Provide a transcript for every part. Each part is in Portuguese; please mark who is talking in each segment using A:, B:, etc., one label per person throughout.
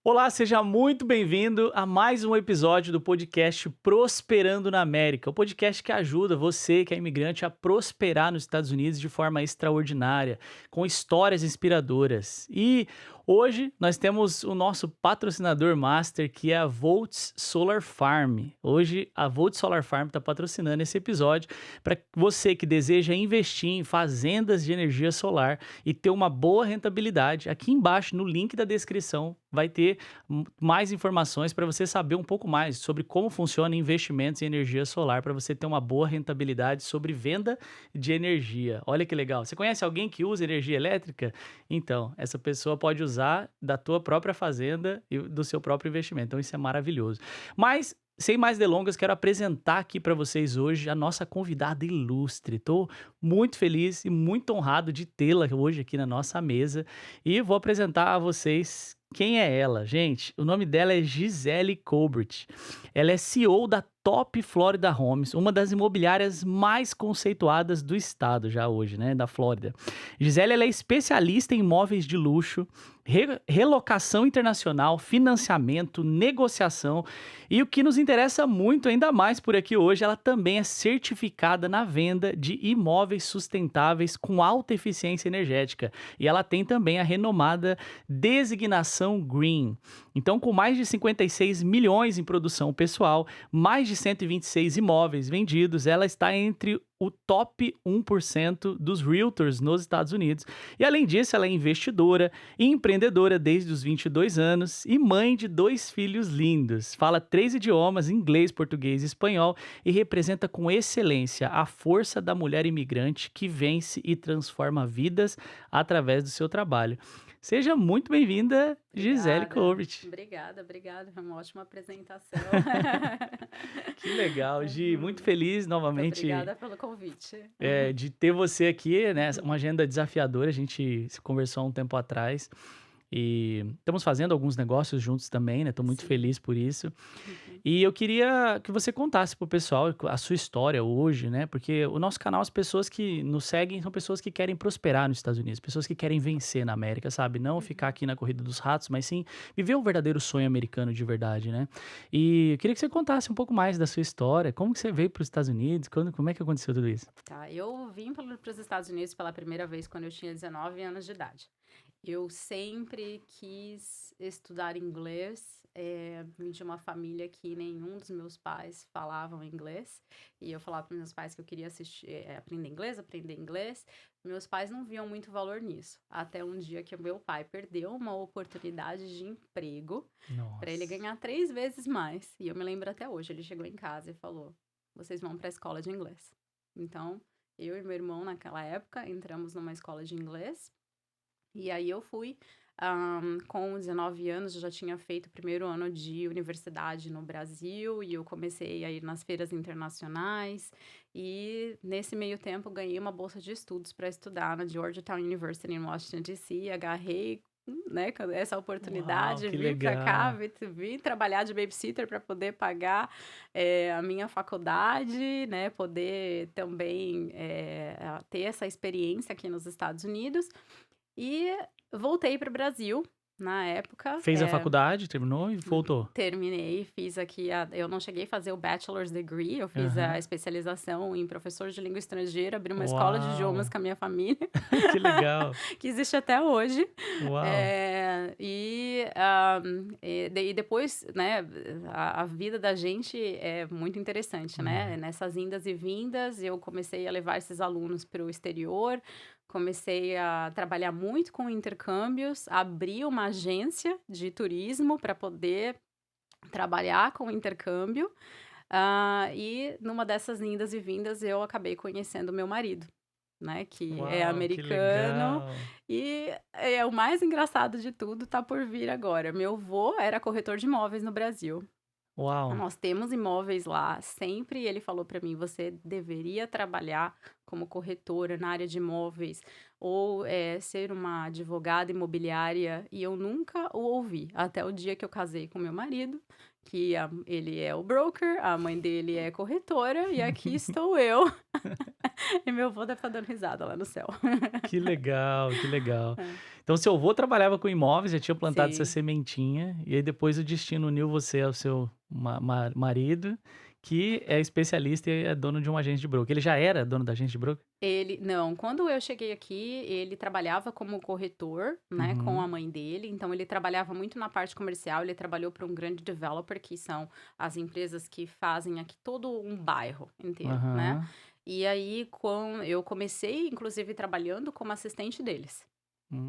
A: Olá, seja muito bem-vindo a mais um episódio do podcast Prosperando na América, o podcast que ajuda você, que é imigrante, a prosperar nos Estados Unidos de forma extraordinária, com histórias inspiradoras. E hoje nós temos o nosso patrocinador master, que é a Volts Solar Farm. Hoje a Volts Solar Farm está patrocinando esse episódio para você que deseja investir em fazendas de energia solar e ter uma boa rentabilidade. Aqui embaixo, no link da descrição, vai ter mais informações para você saber um pouco mais sobre como funciona investimentos em energia solar, para você ter uma boa rentabilidade sobre venda de energia. Olha que legal. Você conhece alguém que usa energia elétrica? Então, essa pessoa pode usar da tua própria fazenda e do seu próprio investimento. Então, isso é maravilhoso. Mas sem mais delongas, quero apresentar aqui para vocês hoje a nossa convidada ilustre. Estou muito feliz e muito honrado de tê-la hoje aqui na nossa mesa. E vou apresentar a vocês quem é ela. Gente, o nome dela é Gisele Colbert. Ela é CEO da Top Florida Homes, uma das imobiliárias mais conceituadas do estado já hoje, né, da Flórida. Gisele, ela é especialista em imóveis de luxo, relocação internacional, financiamento, negociação e o que nos interessa muito ainda mais por aqui hoje, ela também é certificada na venda de imóveis sustentáveis com alta eficiência energética e ela tem também a renomada designação Green. Então, com mais de 56 milhões em produção pessoal, mais de 126 imóveis vendidos, ela está entre o top 1% dos realtors nos Estados Unidos. E além disso, ela é investidora e empreendedora desde os 22 anos e mãe de 2 filhos lindos. Fala 3 idiomas, inglês, português e espanhol, e representa com excelência a força da mulher imigrante que vence e transforma vidas através do seu trabalho. Seja muito bem-vinda, Gisele Colbert.
B: Obrigada. Foi uma ótima apresentação.
A: Que legal, Gi. Muito feliz
B: Muito
A: novamente
B: obrigada pelo convite.
A: de ter você aqui, né? Uma agenda desafiadora, a gente se conversou há um tempo atrás e estamos fazendo alguns negócios juntos também, né? Estou muito
B: Sim.
A: feliz por isso.
B: Uhum.
A: E eu queria que você contasse pro pessoal a sua história hoje, né? Porque o nosso canal, as pessoas que nos seguem são pessoas que querem prosperar nos Estados Unidos, pessoas que querem vencer na América, sabe? Não ficar aqui na corrida dos ratos, mas sim viver um verdadeiro sonho americano de verdade, né? E eu queria que você contasse um pouco mais da sua história, como que você veio para os Estados Unidos, como é que aconteceu tudo isso?
B: Tá, eu vim para os Estados Unidos pela primeira vez quando eu tinha 19 anos de idade. Eu sempre quis estudar inglês, vim de uma família que nenhum dos meus pais falavam inglês, e eu falava para meus pais que eu queria aprender inglês. Meus pais não viam muito valor nisso, até um dia que o meu pai perdeu uma oportunidade de emprego para ele
A: Nossa.
B: ganhar 3 vezes mais. E eu me lembro até hoje, ele chegou em casa e falou: vocês vão para a escola de inglês. Então, eu e meu irmão, naquela época, entramos numa escola de inglês. E aí eu fui, com 19 anos, eu já tinha feito o primeiro ano de universidade no Brasil e eu comecei a ir nas feiras internacionais. E nesse meio tempo ganhei uma bolsa de estudos para estudar na Georgetown University em Washington, D.C. Agarrei, né, essa
A: Uau,
B: oportunidade,
A: que
B: vim para cá,
A: legal.
B: vim trabalhar de babysitter para poder pagar a minha faculdade, né, poder também ter essa experiência aqui nos Estados Unidos. E voltei para o Brasil, na época,
A: Fez a faculdade, terminou e voltou?
B: terminei, fiz aqui eu não cheguei a fazer o bachelor's degree, eu fiz a
A: Aham.
B: especialização em professor de língua estrangeira, abri uma escola de idiomas
A: Uau,
B: com a minha família,
A: que legal.
B: que existe até hoje.
A: Uau.
B: E depois, né, a vida da gente é muito interessante, né?
A: É.
B: Nessas indas e vindas, eu comecei a levar esses alunos para o exterior, comecei a trabalhar muito com intercâmbios, abri uma agência de turismo para poder trabalhar com intercâmbio. E numa dessas indas e vindas, eu acabei conhecendo meu marido, né, que é
A: Uau, que
B: americano,
A: legal.
B: e o mais engraçado de tudo tá por vir agora. Meu avô era corretor de imóveis no Brasil.
A: Uau.
B: Nós temos imóveis lá, sempre ele falou para mim: "Você deveria trabalhar como corretora na área de imóveis ou ser uma advogada imobiliária e eu nunca o ouvi, até o dia que eu casei com meu marido, que ele é o broker, a mãe dele é corretora e aqui estou eu e meu avô deve estar dando risada lá no céu.
A: Que legal, que legal.
B: É.
A: Então seu avô trabalhava com imóveis, já tinha plantado essa
B: Sim.
A: sementinha, e aí depois o destino uniu você ao seu marido, que é especialista e é dono de uma agência de broker. Ele já era dono da agência de broker?
B: Ele não, quando eu cheguei aqui, ele trabalhava como corretor, né, com a
A: Uhum.
B: mãe dele, então ele trabalhava muito na parte comercial, ele trabalhou para um grande developer, que são as empresas que fazem aqui todo um bairro inteiro, né.
A: Aham.
B: E aí, eu comecei, inclusive, trabalhando como assistente deles.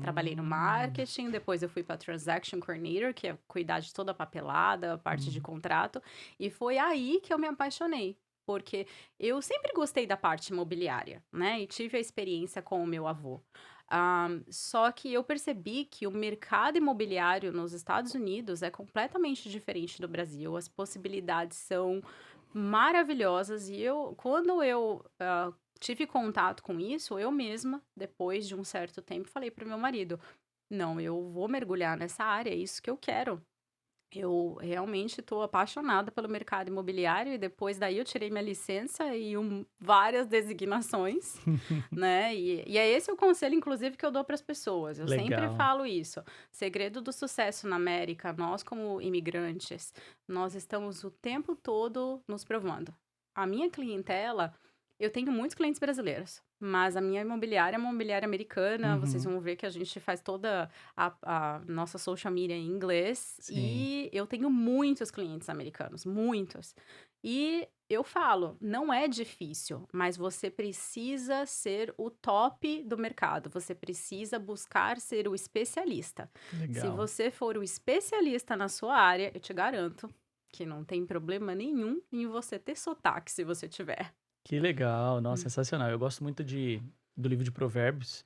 B: Trabalhei no
A: Hum.
B: marketing, depois eu fui para Transaction Coordinator, que é cuidar de toda a papelada, a parte de
A: Hum.
B: contrato, e foi aí que eu me apaixonei, porque eu sempre gostei da parte imobiliária, né, e tive a experiência com o meu avô. Só que eu percebi que o mercado imobiliário nos Estados Unidos é completamente diferente do Brasil, as possibilidades são maravilhosas e quando eu tive contato com isso, eu mesma, depois de um certo tempo, falei para o meu marido: "Não, eu vou mergulhar nessa área, é isso que eu quero". Eu realmente estou apaixonada pelo mercado imobiliário e depois daí eu tirei minha licença e várias designações, né, e é esse o conselho inclusive que eu dou para as pessoas, eu sempre
A: Legal.
B: falo isso, segredo do sucesso na América, nós como imigrantes, nós estamos o tempo todo nos provando. A minha clientela, eu tenho muitos clientes brasileiros, mas a minha imobiliária é uma imobiliária americana, vocês
A: Uhum.
B: vão ver que a gente faz toda a nossa social media em inglês,
A: Sim,
B: e eu tenho muitos clientes americanos, muitos. E eu falo, não é difícil, mas você precisa ser o top do mercado, você precisa buscar ser o especialista. Se
A: legal.
B: você for o especialista na sua área, eu te garanto que não tem problema nenhum em você ter sotaque se você tiver.
A: Que legal, nossa,
B: Hum.
A: sensacional. Eu gosto muito do livro de Provérbios,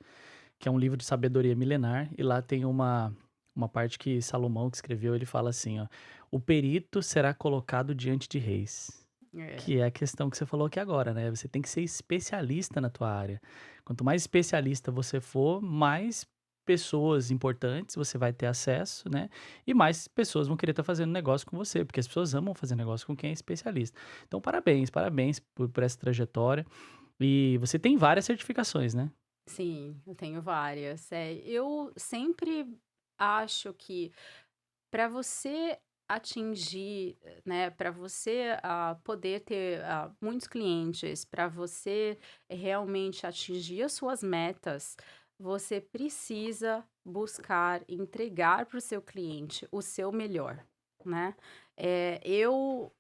A: que é um livro de sabedoria milenar, e lá tem uma parte que Salomão que escreveu, ele fala assim, ó: "O perito será colocado diante de reis",
B: É,
A: que é a questão que você falou aqui agora, né, você tem que ser especialista na tua área. Quanto mais especialista você for, mais pessoas importantes você vai ter acesso, né, e mais pessoas vão querer estar fazendo negócio com você, porque as pessoas amam fazer negócio com quem é especialista. Então parabéns, parabéns por essa trajetória. E você tem várias certificações, né?
B: sim, eu tenho várias. Eu sempre acho que para você atingir, né, para você poder ter muitos clientes, para você realmente atingir as suas metas, você precisa buscar entregar para o seu cliente o seu melhor, né? Eu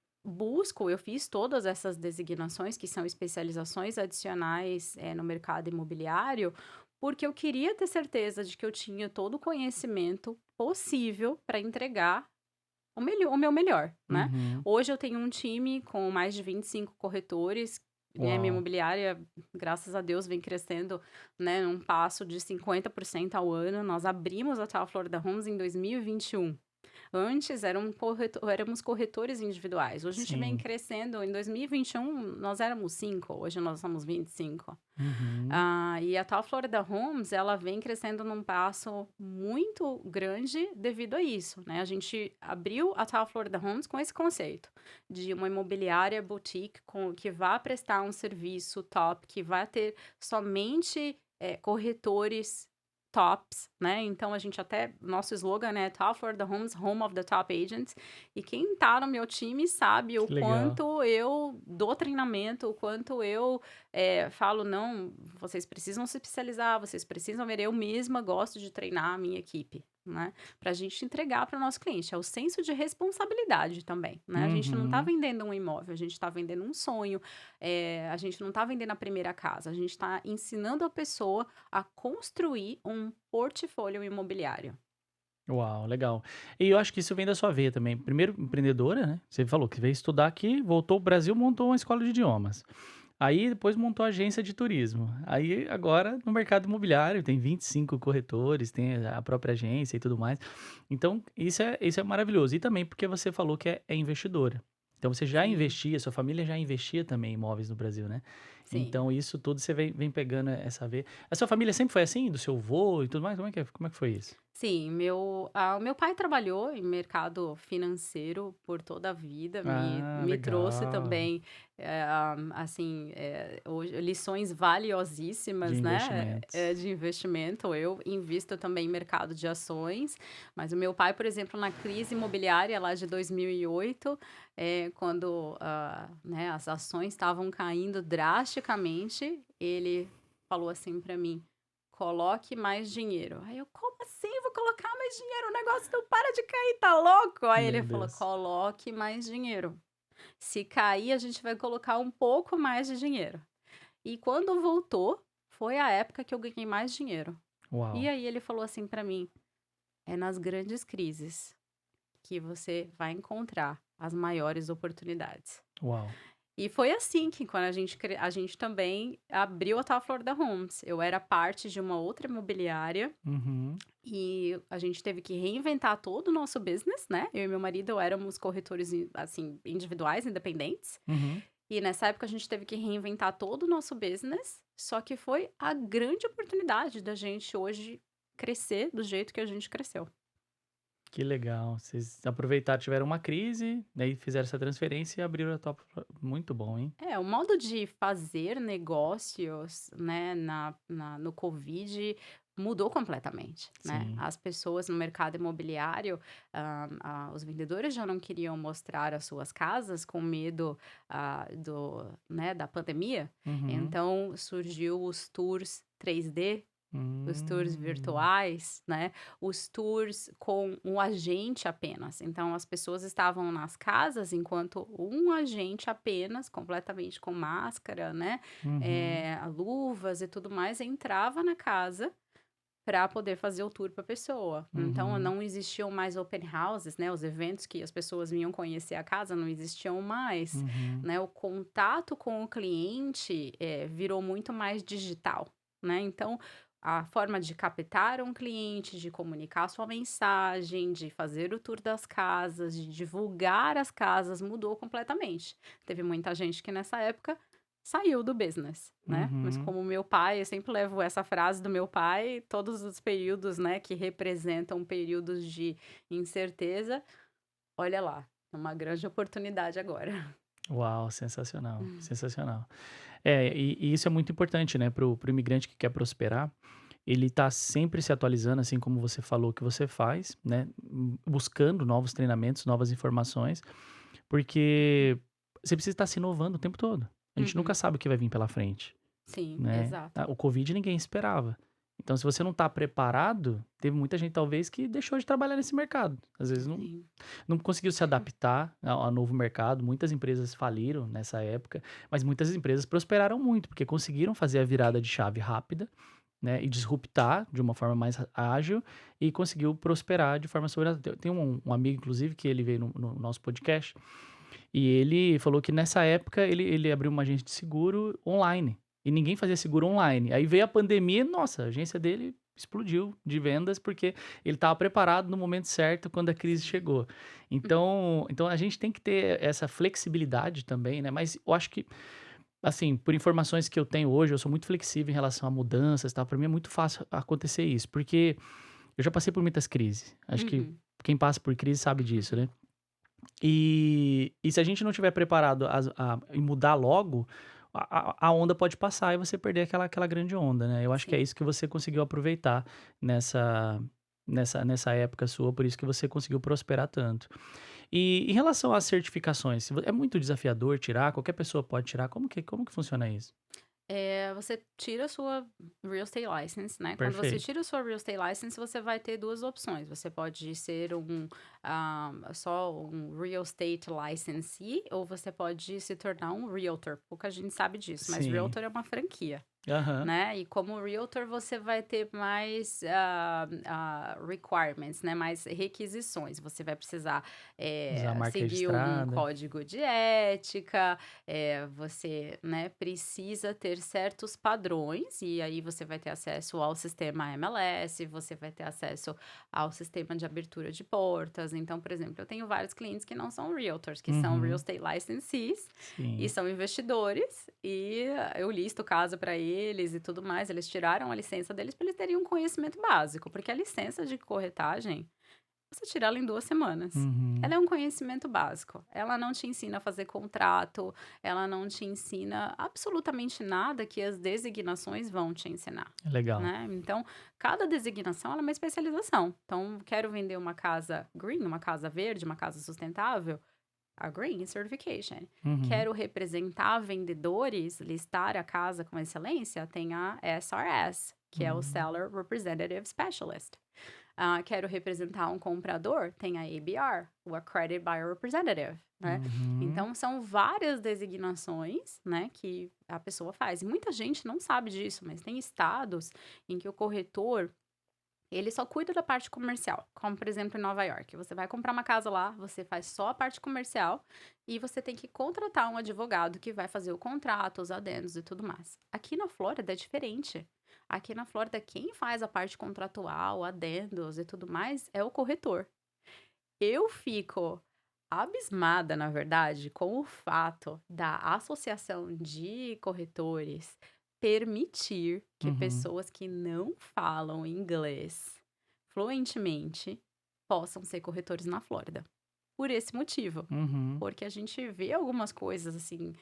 B: fiz todas essas designações, que são especializações adicionais, no mercado imobiliário, porque eu queria ter certeza de que eu tinha todo o conhecimento possível para entregar o meu melhor, né.
A: Uhum.
B: Hoje eu tenho um time com mais de 25 corretores, né, minha
A: Uau.
B: imobiliária, graças a Deus, vem crescendo, né, num passo de 50% ao ano. Nós abrimos a Tal Florida Homes em 2021. Antes éramos corretores individuais, hoje a gente vem
A: Sim.
B: crescendo, em 2021 nós éramos 5, hoje nós somos 25.
A: Uhum.
B: E a tal Florida Homes, ela vem crescendo num passo muito grande devido a isso, né? A gente abriu a tal Florida Homes com esse conceito de uma imobiliária boutique que vai prestar um serviço top, que vai ter somente corretores tops, né? Então a gente nosso slogan é Tal Florida Homes, Home of the Top Agents. E quem tá no meu time sabe o
A: Que legal.
B: quanto eu dou treinamento, o quanto eu falo, não, vocês precisam se especializar, vocês precisam ver, eu mesma gosto de treinar a minha equipe, né? Pra gente entregar para o nosso cliente. É o senso de responsabilidade também, né? A gente não tá
A: Uhum.
B: vendendo um imóvel, a gente tá vendendo um sonho, a gente não tá vendendo a primeira casa, a gente tá ensinando a pessoa a construir um portfólio imobiliário.
A: Uau, legal. E eu acho que isso vem da sua veia também. Primeiro, empreendedora, né? Você falou que veio estudar aqui, voltou ao Brasil, montou uma escola de idiomas. Aí depois montou a agência de turismo. Aí agora no mercado imobiliário tem 25 corretores, tem a própria agência e tudo mais. Então isso é maravilhoso. E também porque você falou que é investidora. Então você já
B: Sim,
A: investia, sua família já investia também em imóveis no Brasil, né?
B: Sim.
A: Então, isso tudo você vem pegando essa veia. A sua família sempre foi assim? Do seu avô e tudo mais? Como é que foi isso?
B: Sim, meu pai trabalhou em mercado financeiro por toda a vida,
A: Ah,
B: me trouxe
A: legal.
B: também, assim, hoje lições
A: De
B: valiosíssimas, né,
A: investimentos.
B: de investimento. Eu invisto também em mercado de ações, mas o meu pai, por exemplo, na crise imobiliária lá de 2008, quando, né, as ações estavam caindo drasticamente, ele falou assim para mim: "Coloque mais dinheiro". Aí eu: "Como assim vou colocar mais dinheiro? O negócio não para de cair, tá louco?". Aí ele
A: Meu
B: falou:
A: Deus.
B: "Coloque mais dinheiro. Se cair, a gente vai colocar um pouco mais de dinheiro". E quando voltou, foi a época que eu ganhei mais dinheiro. E
A: Uau,
B: aí ele falou assim pra mim: "É nas grandes crises que você vai encontrar as maiores oportunidades".
A: uau.
B: E foi assim que quando a gente também abriu a tal Florida Homes. Eu era parte de uma outra imobiliária
A: Uhum,
B: e a gente teve que reinventar todo o nosso business, né? Eu e meu marido éramos corretores, assim, individuais, independentes.
A: uhum.
B: E nessa época a gente teve que reinventar todo o nosso business. Só que foi a grande oportunidade da gente hoje crescer do jeito que a gente cresceu.
A: Que legal. Vocês aproveitaram, tiveram uma crise, daí fizeram essa transferência e abriram a top. Muito bom, hein?
B: É, o modo de fazer negócios, né, no Covid mudou completamente, né?
A: Sim.
B: As pessoas no mercado imobiliário, os vendedores já não queriam mostrar as suas casas com medo, né, da pandemia.
A: Uhum.
B: Então, surgiu os tours 3D, os tours
A: Hum.
B: virtuais, né, os tours com um agente apenas. Então as pessoas estavam nas casas enquanto um agente apenas, completamente com máscara, né,
A: Uhum.
B: luvas e tudo mais, entrava na casa para poder fazer o tour para a pessoa. Então
A: Uhum.
B: não existiam mais open houses, né, os eventos que as pessoas vinham conhecer a casa não existiam mais,
A: Uhum.
B: né, o contato com o cliente, virou muito mais digital, né, então a forma de captar um cliente, de comunicar sua mensagem, de fazer o tour das casas, de divulgar as casas mudou completamente. Teve muita gente que nessa época saiu do business, né, mas
A: Uhum.
B: como o meu pai, eu sempre levo essa frase do meu pai, todos os períodos, né, que representam períodos de incerteza, olha lá, é uma grande oportunidade agora.
A: Uau, sensacional, sensacional. É, e isso é muito importante, né, pro imigrante que quer prosperar, ele tá sempre se atualizando, assim como você falou que você faz, né, buscando novos treinamentos, novas informações, porque você precisa estar se inovando o tempo todo. A gente nunca
B: Uhum.
A: sabe o que vai vir pela frente.
B: Sim,
A: Né.
B: exato.
A: O Covid ninguém esperava. Então se você não está preparado, teve muita gente talvez que deixou de trabalhar nesse mercado. Às vezes
B: Sim.
A: não conseguiu se adaptar ao novo mercado, muitas empresas faliram nessa época, mas muitas empresas prosperaram muito, porque conseguiram fazer a virada de chave rápida, né, e disruptar de uma forma mais ágil e conseguiu prosperar de forma sobrenatural. Tem um amigo inclusive que ele veio no nosso podcast, e ele falou que nessa época ele abriu uma agência de seguro online, e ninguém fazia seguro online. Aí veio a pandemia, nossa, a agência dele explodiu de vendas, porque ele estava preparado no momento certo quando a crise
B: Sim.
A: chegou. Então a gente tem que ter essa flexibilidade também, né, mas eu acho que, assim, por informações que eu tenho hoje, eu sou muito flexível em relação a mudanças e tal, pra mim é muito fácil acontecer isso, porque eu já passei por muitas crises. Acho que
B: Uhum.
A: quem passa por crise sabe disso, né. E se a gente não tiver preparado e mudar logo, a onda pode passar e você perder aquela grande onda, né. Eu acho que é
B: Sim.
A: isso que você conseguiu aproveitar nessa nessa época sua, por isso que você conseguiu prosperar tanto. E em relação às certificações, se vo é muito desafiador tirar? Qualquer pessoa pode tirar? Como que funciona isso?
B: Você tira a sua Real Estate License, né, quando você
A: Perfeito.
B: tira a sua Real Estate License, você vai ter 2 opções, você pode ser só um Real Estate Licensee ou você pode se tornar um Realtor, pouca gente sabe disso, mas
A: Sim.
B: Realtor é uma franquia.
A: Aham.
B: né? E como realtor, você vai ter mais requirements, né? Mais requisições. Você vai precisar
A: Usar marca
B: seguir um
A: registrada.
B: código de ética, você, né, precisa ter certos padrões, e aí você vai ter acesso ao sistema MLS, você vai ter acesso ao sistema de abertura de portas. Então, por exemplo, eu tenho vários clientes que não são realtors, que são real
A: Uhum.
B: estate licensees, e
A: Sim.
B: são investidores, e eu listo casa para eles e tudo mais. Eles tiraram a licença deles para eles terem um conhecimento básico, porque a licença de corretagem, você tira ela em 2 semanas.
A: Uhum.
B: Ela é um conhecimento básico. Ela não te ensina a fazer contrato, ela não te ensina absolutamente nada que as designações vão te ensinar.
A: Legal.
B: Né? Então, cada designação ela é uma especialização. Então, quero vender uma casa green, uma casa verde, uma casa sustentável, a Green Certification.
A: Uhum.
B: Quero representar vendedores, listar a casa com excelência, tem a SRS, que é o
A: Hum.
B: Seller Representative Specialist. Quero representar um comprador, tem a ABR, o Accredited Buyer Representative, né?
A: Uhum.
B: Então, são várias designações, né, que a pessoa faz. E muita gente não sabe disso, mas tem estados em que o corretor ele só cuida da parte comercial, como por exemplo em Nova York. Você vai comprar uma casa lá, você faz só a parte comercial e você tem que contratar um advogado que vai fazer o contrato, os adendos e tudo mais. Aqui na Flórida é diferente. Aqui na Flórida, quem faz a parte contratual, adendos e tudo mais é o corretor. Eu fico abismada, na verdade, com o fato da Associação de Corretores permitir que
A: Uhum.
B: pessoas que não falam inglês fluentemente possam ser corretores na Flórida. Por esse motivo,
A: Uhum.
B: porque a gente vê algumas coisas assim,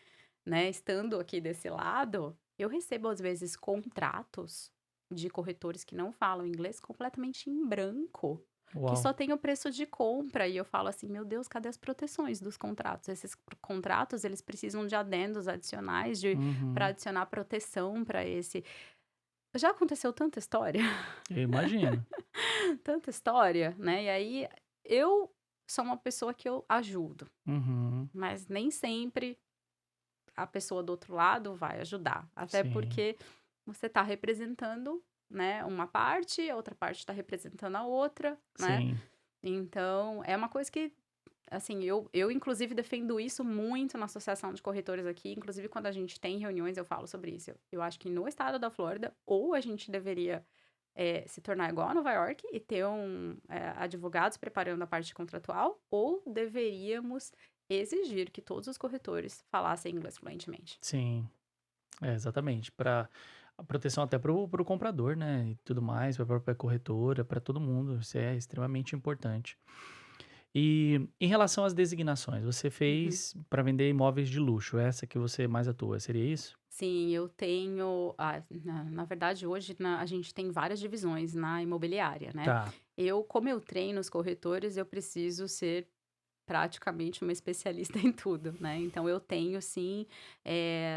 B: né? Estando aqui desse lado, eu recebo às vezes contratos de corretores que não falam inglês completamente em branco, que
A: Uau.
B: só tem o preço de compra. E eu falo assim, meu Deus, cadê as proteções dos contratos? Esses contratos, eles precisam de adendos adicionais, para
A: Uhum.
B: adicionar proteção para esse. Já aconteceu tanta história,
A: Eu imagino.
B: tanta história, né? E aí eu sou uma pessoa que eu ajudo,
A: Uhum.
B: mas nem sempre a pessoa do outro lado vai ajudar. Até
A: Sim.
B: porque você está representando, né, uma parte, a outra parte está representando a outra, né?
A: Sim.
B: Então, é uma coisa que, assim, eu inclusive defendo isso muito na associação de corretores aqui. Inclusive, quando a gente tem reuniões, eu falo sobre isso. Eu acho que no estado da Flórida, ou a gente deveria se tornar igual a Nova York e ter advogados preparando a parte contratual, ou deveríamos exigir que todos os corretores falassem inglês fluentemente.
A: Sim. É, exatamente. Para a proteção até pro comprador, né? E tudo mais, para a própria corretora, para todo mundo. Isso é extremamente importante. E em relação às designações, você
B: Uhum.
A: fez para vender imóveis de luxo, essa que você mais atua, seria isso?
B: Sim, eu tenho. Na verdade, hoje a gente tem várias divisões na imobiliária, né?
A: Tá.
B: Como eu treino os corretores, eu preciso ser praticamente uma especialista em tudo, né? Então eu tenho sim,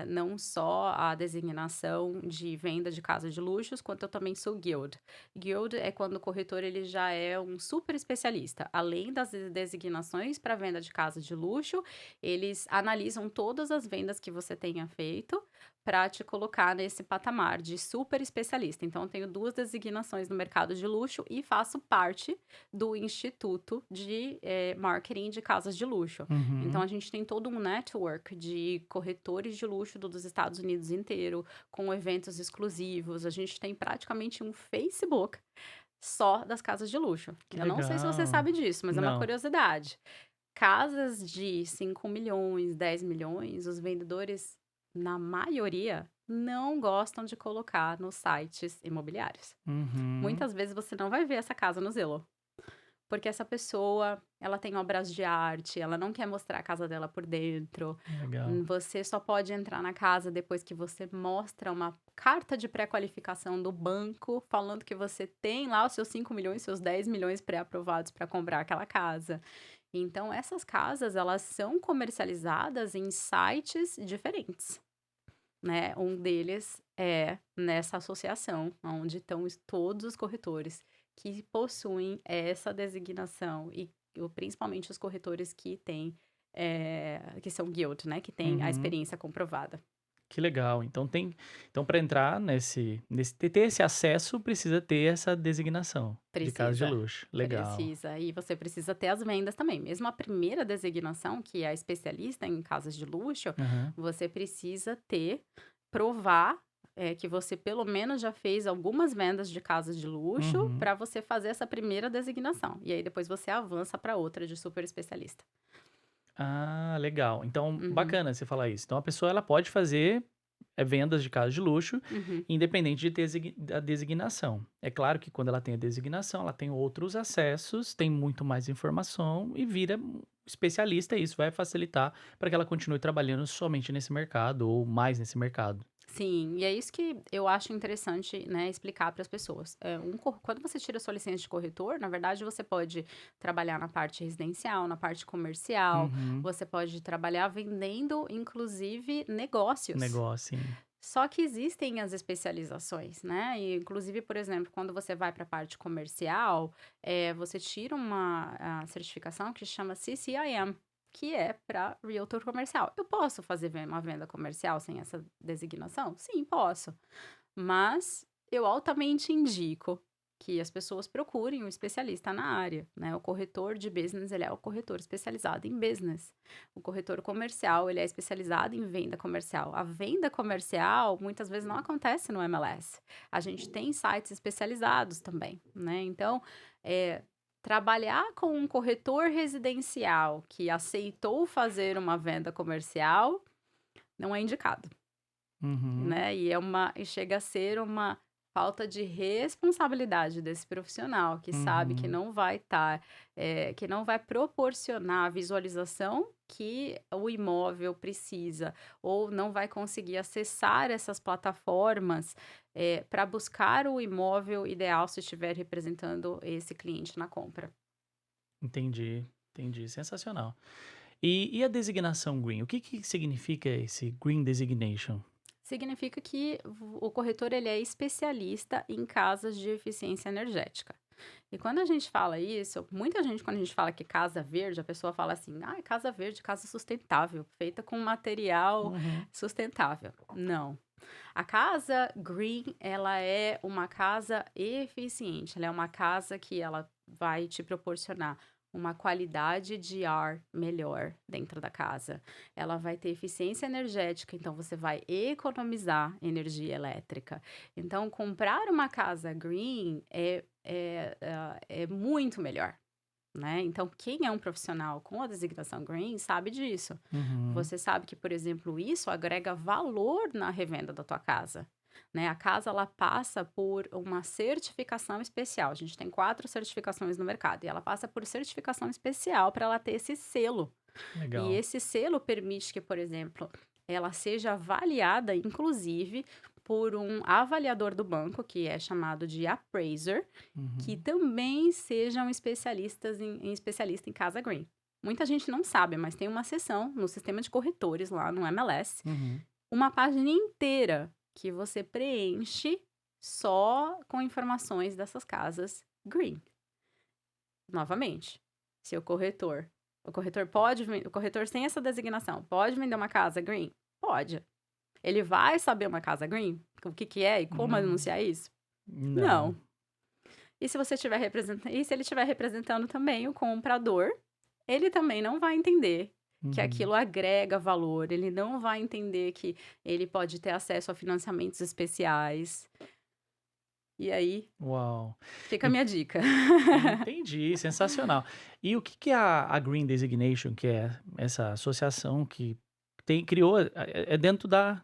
B: não só a designação de venda de casa de luxos, quanto eu também sou guild. Guild é quando o corretor ele já é um super especialista. Além das designações para venda de casa de luxo, eles analisam todas as vendas que você tenha feito para te colocar nesse patamar de super especialista. Então, eu tenho 2 designações no mercado de luxo e faço parte do Instituto de Marketing de Casas de Luxo. Então,
A: Uhum.
B: a gente tem todo um network de corretores de luxo dos Estados Unidos inteiro, com eventos exclusivos. A gente tem praticamente um Facebook só das casas de luxo.
A: Que
B: Eu não sei se você
A: legal.
B: sabe disso, mas é uma
A: Não.
B: curiosidade. Casas de 5 milhões, 10 milhões, os vendedores, na maioria, não gostam de colocar nos sites imobiliários.
A: Uhum.
B: Muitas vezes você não vai ver essa casa no Zillow. Porque essa pessoa, ela tem obras de arte, ela não quer mostrar a casa dela por dentro.
A: Legal.
B: Você só pode entrar na casa depois que você mostra uma carta de pré-qualificação do banco, falando que você tem lá os seus 5 milhões, seus 10 milhões pré-aprovados para comprar aquela casa. Então, essas casas, elas são comercializadas em sites diferentes, né? Um deles é nessa associação, onde estão todos os corretores que possuem essa designação e principalmente os corretores que têm, que são guild, né? Que têm a
A: Uhum.
B: experiência comprovada.
A: Que legal. Então para entrar ter esse acesso, precisa ter essa designação de casa de
B: Precisa,
A: luxo. Legal.
B: precisa. E você precisa ter as vendas também. Mesmo a primeira designação, que é a especialista em casas de luxo,
A: Aham.
B: você precisa provar, que você pelo menos já fez algumas vendas de casas de luxo
A: Uhum.
B: para você fazer essa primeira designação. E aí depois você avança para outra de super especialista.
A: Ah, legal. Então,
B: Uhum,
A: bacana você falar isso. Então, a pessoa ela pode fazer vendas de casa de luxo,
B: uhum.
A: independente de ter a designação. É claro que quando ela tem a designação, ela tem outros acessos, tem muito mais informação e vira especialista, e isso vai facilitar para que ela continue trabalhando somente nesse mercado ou mais nesse mercado.
B: Sim, e é isso que eu acho interessante, né, explicar para as pessoas. Quando você tira a sua licença de corretor, na verdade, você pode trabalhar na parte residencial, na parte comercial,
A: Uhum.
B: você pode trabalhar vendendo, inclusive, negócios.
A: Negócio, sim.
B: Só que existem as especializações, né? E, inclusive, por exemplo, quando você vai para a parte comercial, você tira uma certificação que chama CCIM, que é para Realtor comercial. Eu posso fazer uma venda comercial sem essa designação? Sim, posso. Mas eu altamente indico que as pessoas procurem um especialista na área, né? O corretor de business, ele é o corretor especializado em business. O corretor comercial, ele é especializado em venda comercial. A venda comercial, muitas vezes, não acontece no MLS. A gente tem sites especializados também, né? Então, trabalhar com um corretor residencial que aceitou fazer uma venda comercial não é indicado,
A: Uhum.
B: né? E chega a ser uma falta de responsabilidade desse profissional que sabe que
A: Uhum.
B: não vai estar, que não vai proporcionar a visualização que o imóvel precisa, ou não vai conseguir acessar essas plataformas, para buscar o imóvel ideal se estiver representando esse cliente na compra.
A: Entendi, entendi. Sensacional. E a designação green? O que que significa esse green designation?
B: Significa que o corretor ele é especialista em casas de eficiência energética. E quando a gente fala isso, muita gente, quando a gente fala que casa verde, a pessoa fala assim: ah, casa verde, casa sustentável, feita com material
A: Uhum.
B: sustentável. Não. A casa green, ela é uma casa eficiente, ela é uma casa que ela vai te proporcionar uma qualidade de ar melhor dentro da casa. Ela vai ter eficiência energética, então você vai economizar energia elétrica. Então, comprar uma casa green é muito melhor. Né? Então, quem é um profissional com a designação green sabe disso.
A: Uhum.
B: Você sabe que, por exemplo, isso agrega valor na revenda da tua casa. Né? A casa ela passa por uma certificação especial. A gente tem 4 certificações no mercado e ela passa por certificação especial para ela ter esse selo. E
A: Legal.
B: esse selo permite que, por exemplo, ela seja avaliada, inclusive, por um avaliador do banco, que é chamado de appraiser, que
A: Uhum.
B: também sejam especialistas em especialista em casa green. Muita gente não sabe, mas tem uma seção no sistema de corretores lá no MLS,
A: Uhum.
B: uma página inteira que você preenche só com informações dessas casas green. Novamente, se o corretor sem essa designação pode vender uma casa green? Pode. Ele vai saber uma casa green? O que que é e como
A: Hum.
B: anunciar isso?
A: Não.
B: Não. E se você estiver representando, e se ele estiver representando também o comprador, ele também não vai entender que
A: Uhum.
B: aquilo agrega valor, ele não vai entender que ele pode ter acesso a financiamentos especiais. E aí,
A: Uau.
B: fica a
A: En
B: minha dica.
A: entendi, sensacional. E o que que é a Green Designation, que é essa associação que criou, é dentro da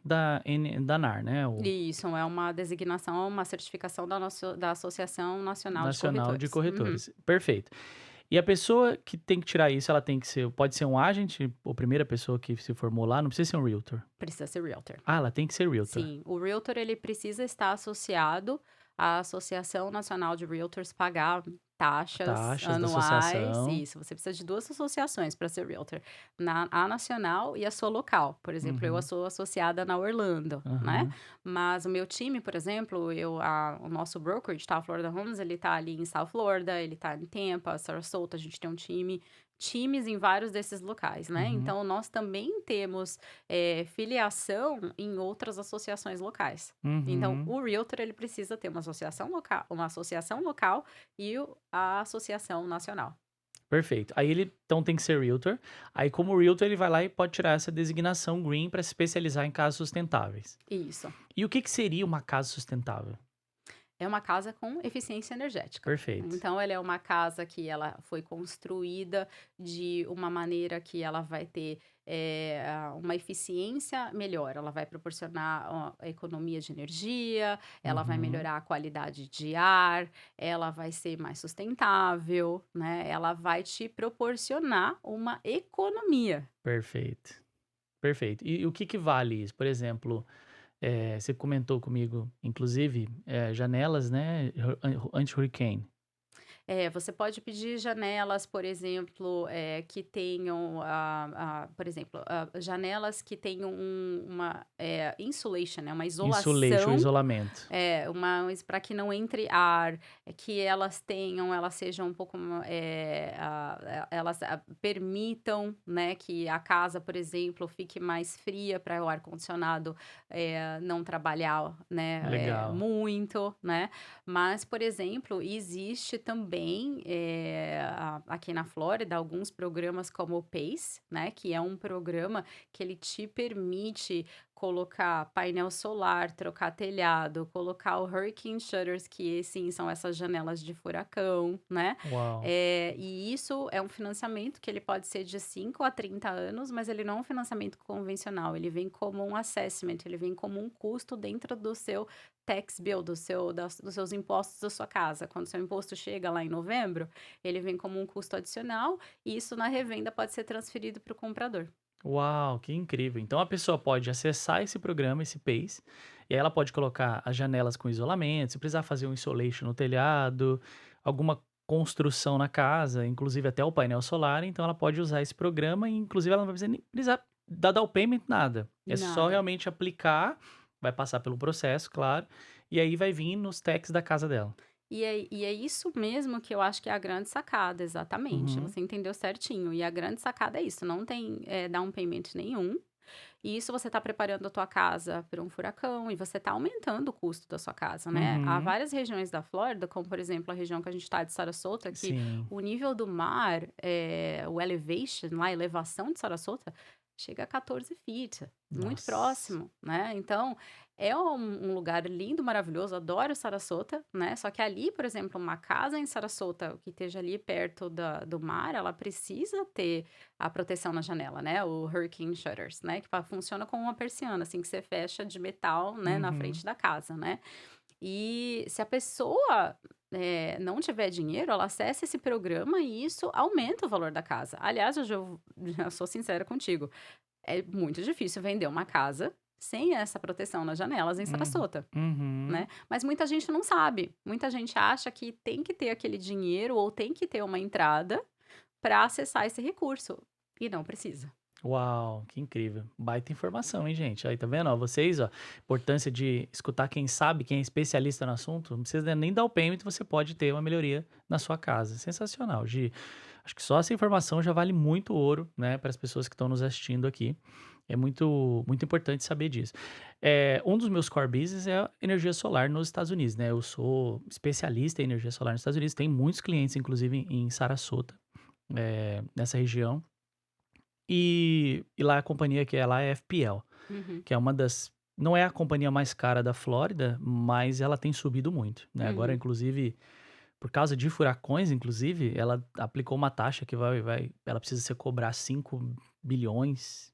A: ANAR, né, o
B: Isso, é uma designação, uma certificação da Associação Nacional de
A: Nacional de
B: Corretores. Uhum.
A: Corretores. Perfeito. E a pessoa que tem que tirar isso, ela tem que ser pode ser um agente, ou primeira pessoa que se formou lá, não precisa ser um realtor?
B: Precisa ser realtor.
A: Ah, ela tem que ser realtor.
B: Sim, o realtor ele precisa estar associado à Associação Nacional de Realtors, pagar taxas
A: Taxas da
B: anuais.
A: associação.
B: Isso, você precisa de 2 associações para ser realtor, a nacional e a sua local. Por exemplo, eu
A: Uhum.
B: sou associada na Orlando, né,
A: Aham.
B: mas o meu time, por exemplo, o nosso brokerage, tá, a Florida Homes, ele tá ali em South Florida, ele tá em Tampa, Sarasota, a gente tem um time times em vários desses locais, né?
A: Uhum.
B: Então, nós também temos filiação em outras associações locais. Então,
A: Uhum.
B: o Realtor, ele precisa ter uma associação local e a associação nacional.
A: Perfeito. Aí ele então tem que ser realtor. Aí como realtor ele vai lá e pode tirar essa designação green para se especializar em casas sustentáveis.
B: Isso.
A: E o que que seria uma casa sustentável?
B: É uma casa com eficiência energética.
A: Perfeito.
B: Então, ela é uma casa que ela foi construída de uma maneira que ela vai ter uma eficiência melhor. Ela vai proporcionar a economia de energia, ela vai
A: Uhum.
B: melhorar a qualidade de ar, ela vai ser mais sustentável, né? Ela vai te proporcionar uma economia.
A: Perfeito. Perfeito. E o que que vale isso? Por exemplo, você comentou comigo, inclusive, janelas, né, anti-hurricane.
B: Você pode pedir janelas, por exemplo, que tenham, por exemplo, janelas que tenham uma insulation, né, uma
A: Insulation,
B: isolação,
A: isolamento.
B: para que não entre ar, que elas sejam um pouco, elas permitam, né, que a casa, por exemplo, fique mais fria para o ar-condicionado não trabalhar, né,
A: Legal.
B: muito, né? Mas, por exemplo, existe também, aqui na Flórida, alguns programas como o PACE, né, que é um programa que ele te permite colocar painel solar, trocar telhado, colocar o hurricane shutters, que sim, são essas janelas de furacão, né.
A: Uau.
B: E isso é um financiamento que ele pode ser de 5 a 30 anos, mas ele não é um financiamento convencional, ele vem como um assessment, ele vem como um custo dentro do seu tax bill, dos seus impostos da sua casa. Quando seu imposto chega lá em novembro, ele vem como um custo adicional e isso na revenda pode ser transferido para o comprador.
A: Uau, que incrível. Então a pessoa pode acessar esse programa, esse PACE, e aí ela pode colocar as janelas com isolamento, se precisar fazer um insulation no telhado, alguma construção na casa, inclusive até o painel solar, então ela pode usar esse programa e inclusive ela não vai nem precisar dar down payment, nada. É só
B: Nada.
A: realmente aplicar, vai passar pelo processo, claro, e aí vai vir nos tax da casa dela.
B: E é isso mesmo que eu acho que é a grande sacada, exatamente.
A: Uhum,
B: Você entendeu certinho. E a grande sacada é isso: não tem down payment nenhum. E isso você está preparando a tua casa para um furacão e você está aumentando o custo da sua casa, né? Há
A: uhum,
B: várias regiões da Flórida, como por exemplo a região que a gente está de Sarasota, que
A: sim.
B: o nível do mar, o elevation, lá, a elevação de Sarasota, chega a 14 feet, muito
A: Nossa.
B: próximo, né? Então, é um lugar lindo, maravilhoso, adoro Sarasota, né? Só que ali, por exemplo, uma casa em Sarasota que esteja ali perto do mar, ela precisa ter a proteção na janela, né, o hurricane shutters, né, que funciona como uma persiana, assim, que você fecha de metal, né, na
A: Uhum.
B: frente da casa, né. E se a pessoa, não tiver dinheiro, ela acessa esse programa e isso aumenta o valor da casa. Aliás, eu já sou sincera contigo, é muito difícil vender uma casa sem essa proteção nas janelas em
A: Uhum.
B: Sarasota, né.
A: Uhum.
B: Mas muita gente não sabe, muita gente acha que tem que ter aquele dinheiro ou tem que ter uma entrada para acessar esse recurso, e não precisa.
A: Uau, que incrível. Baita informação, hein, gente? Aí, tá vendo? Ó, vocês, ó, importância de escutar quem sabe, quem é especialista no assunto, não precisa nem dar o payment, você pode ter uma melhoria na sua casa. Sensacional, Gi. Acho que só essa informação já vale muito ouro, né, para as pessoas que estão nos assistindo aqui. É muito, muito importante saber disso. Um dos meus core business é a energia solar nos Estados Unidos, né? Eu sou especialista em energia solar nos Estados Unidos, tem muitos clientes, inclusive, em Sarasota, nessa região. E lá a companhia que é lá é FPL,
B: Uhum,
A: que é uma das não é a companhia mais cara da Flórida, mas ela tem subido muito, né. Agora
B: uhum,
A: inclusive, por causa de furacões inclusive, ela aplicou uma taxa que ela precisa ser cobrar US$ 5 bilhões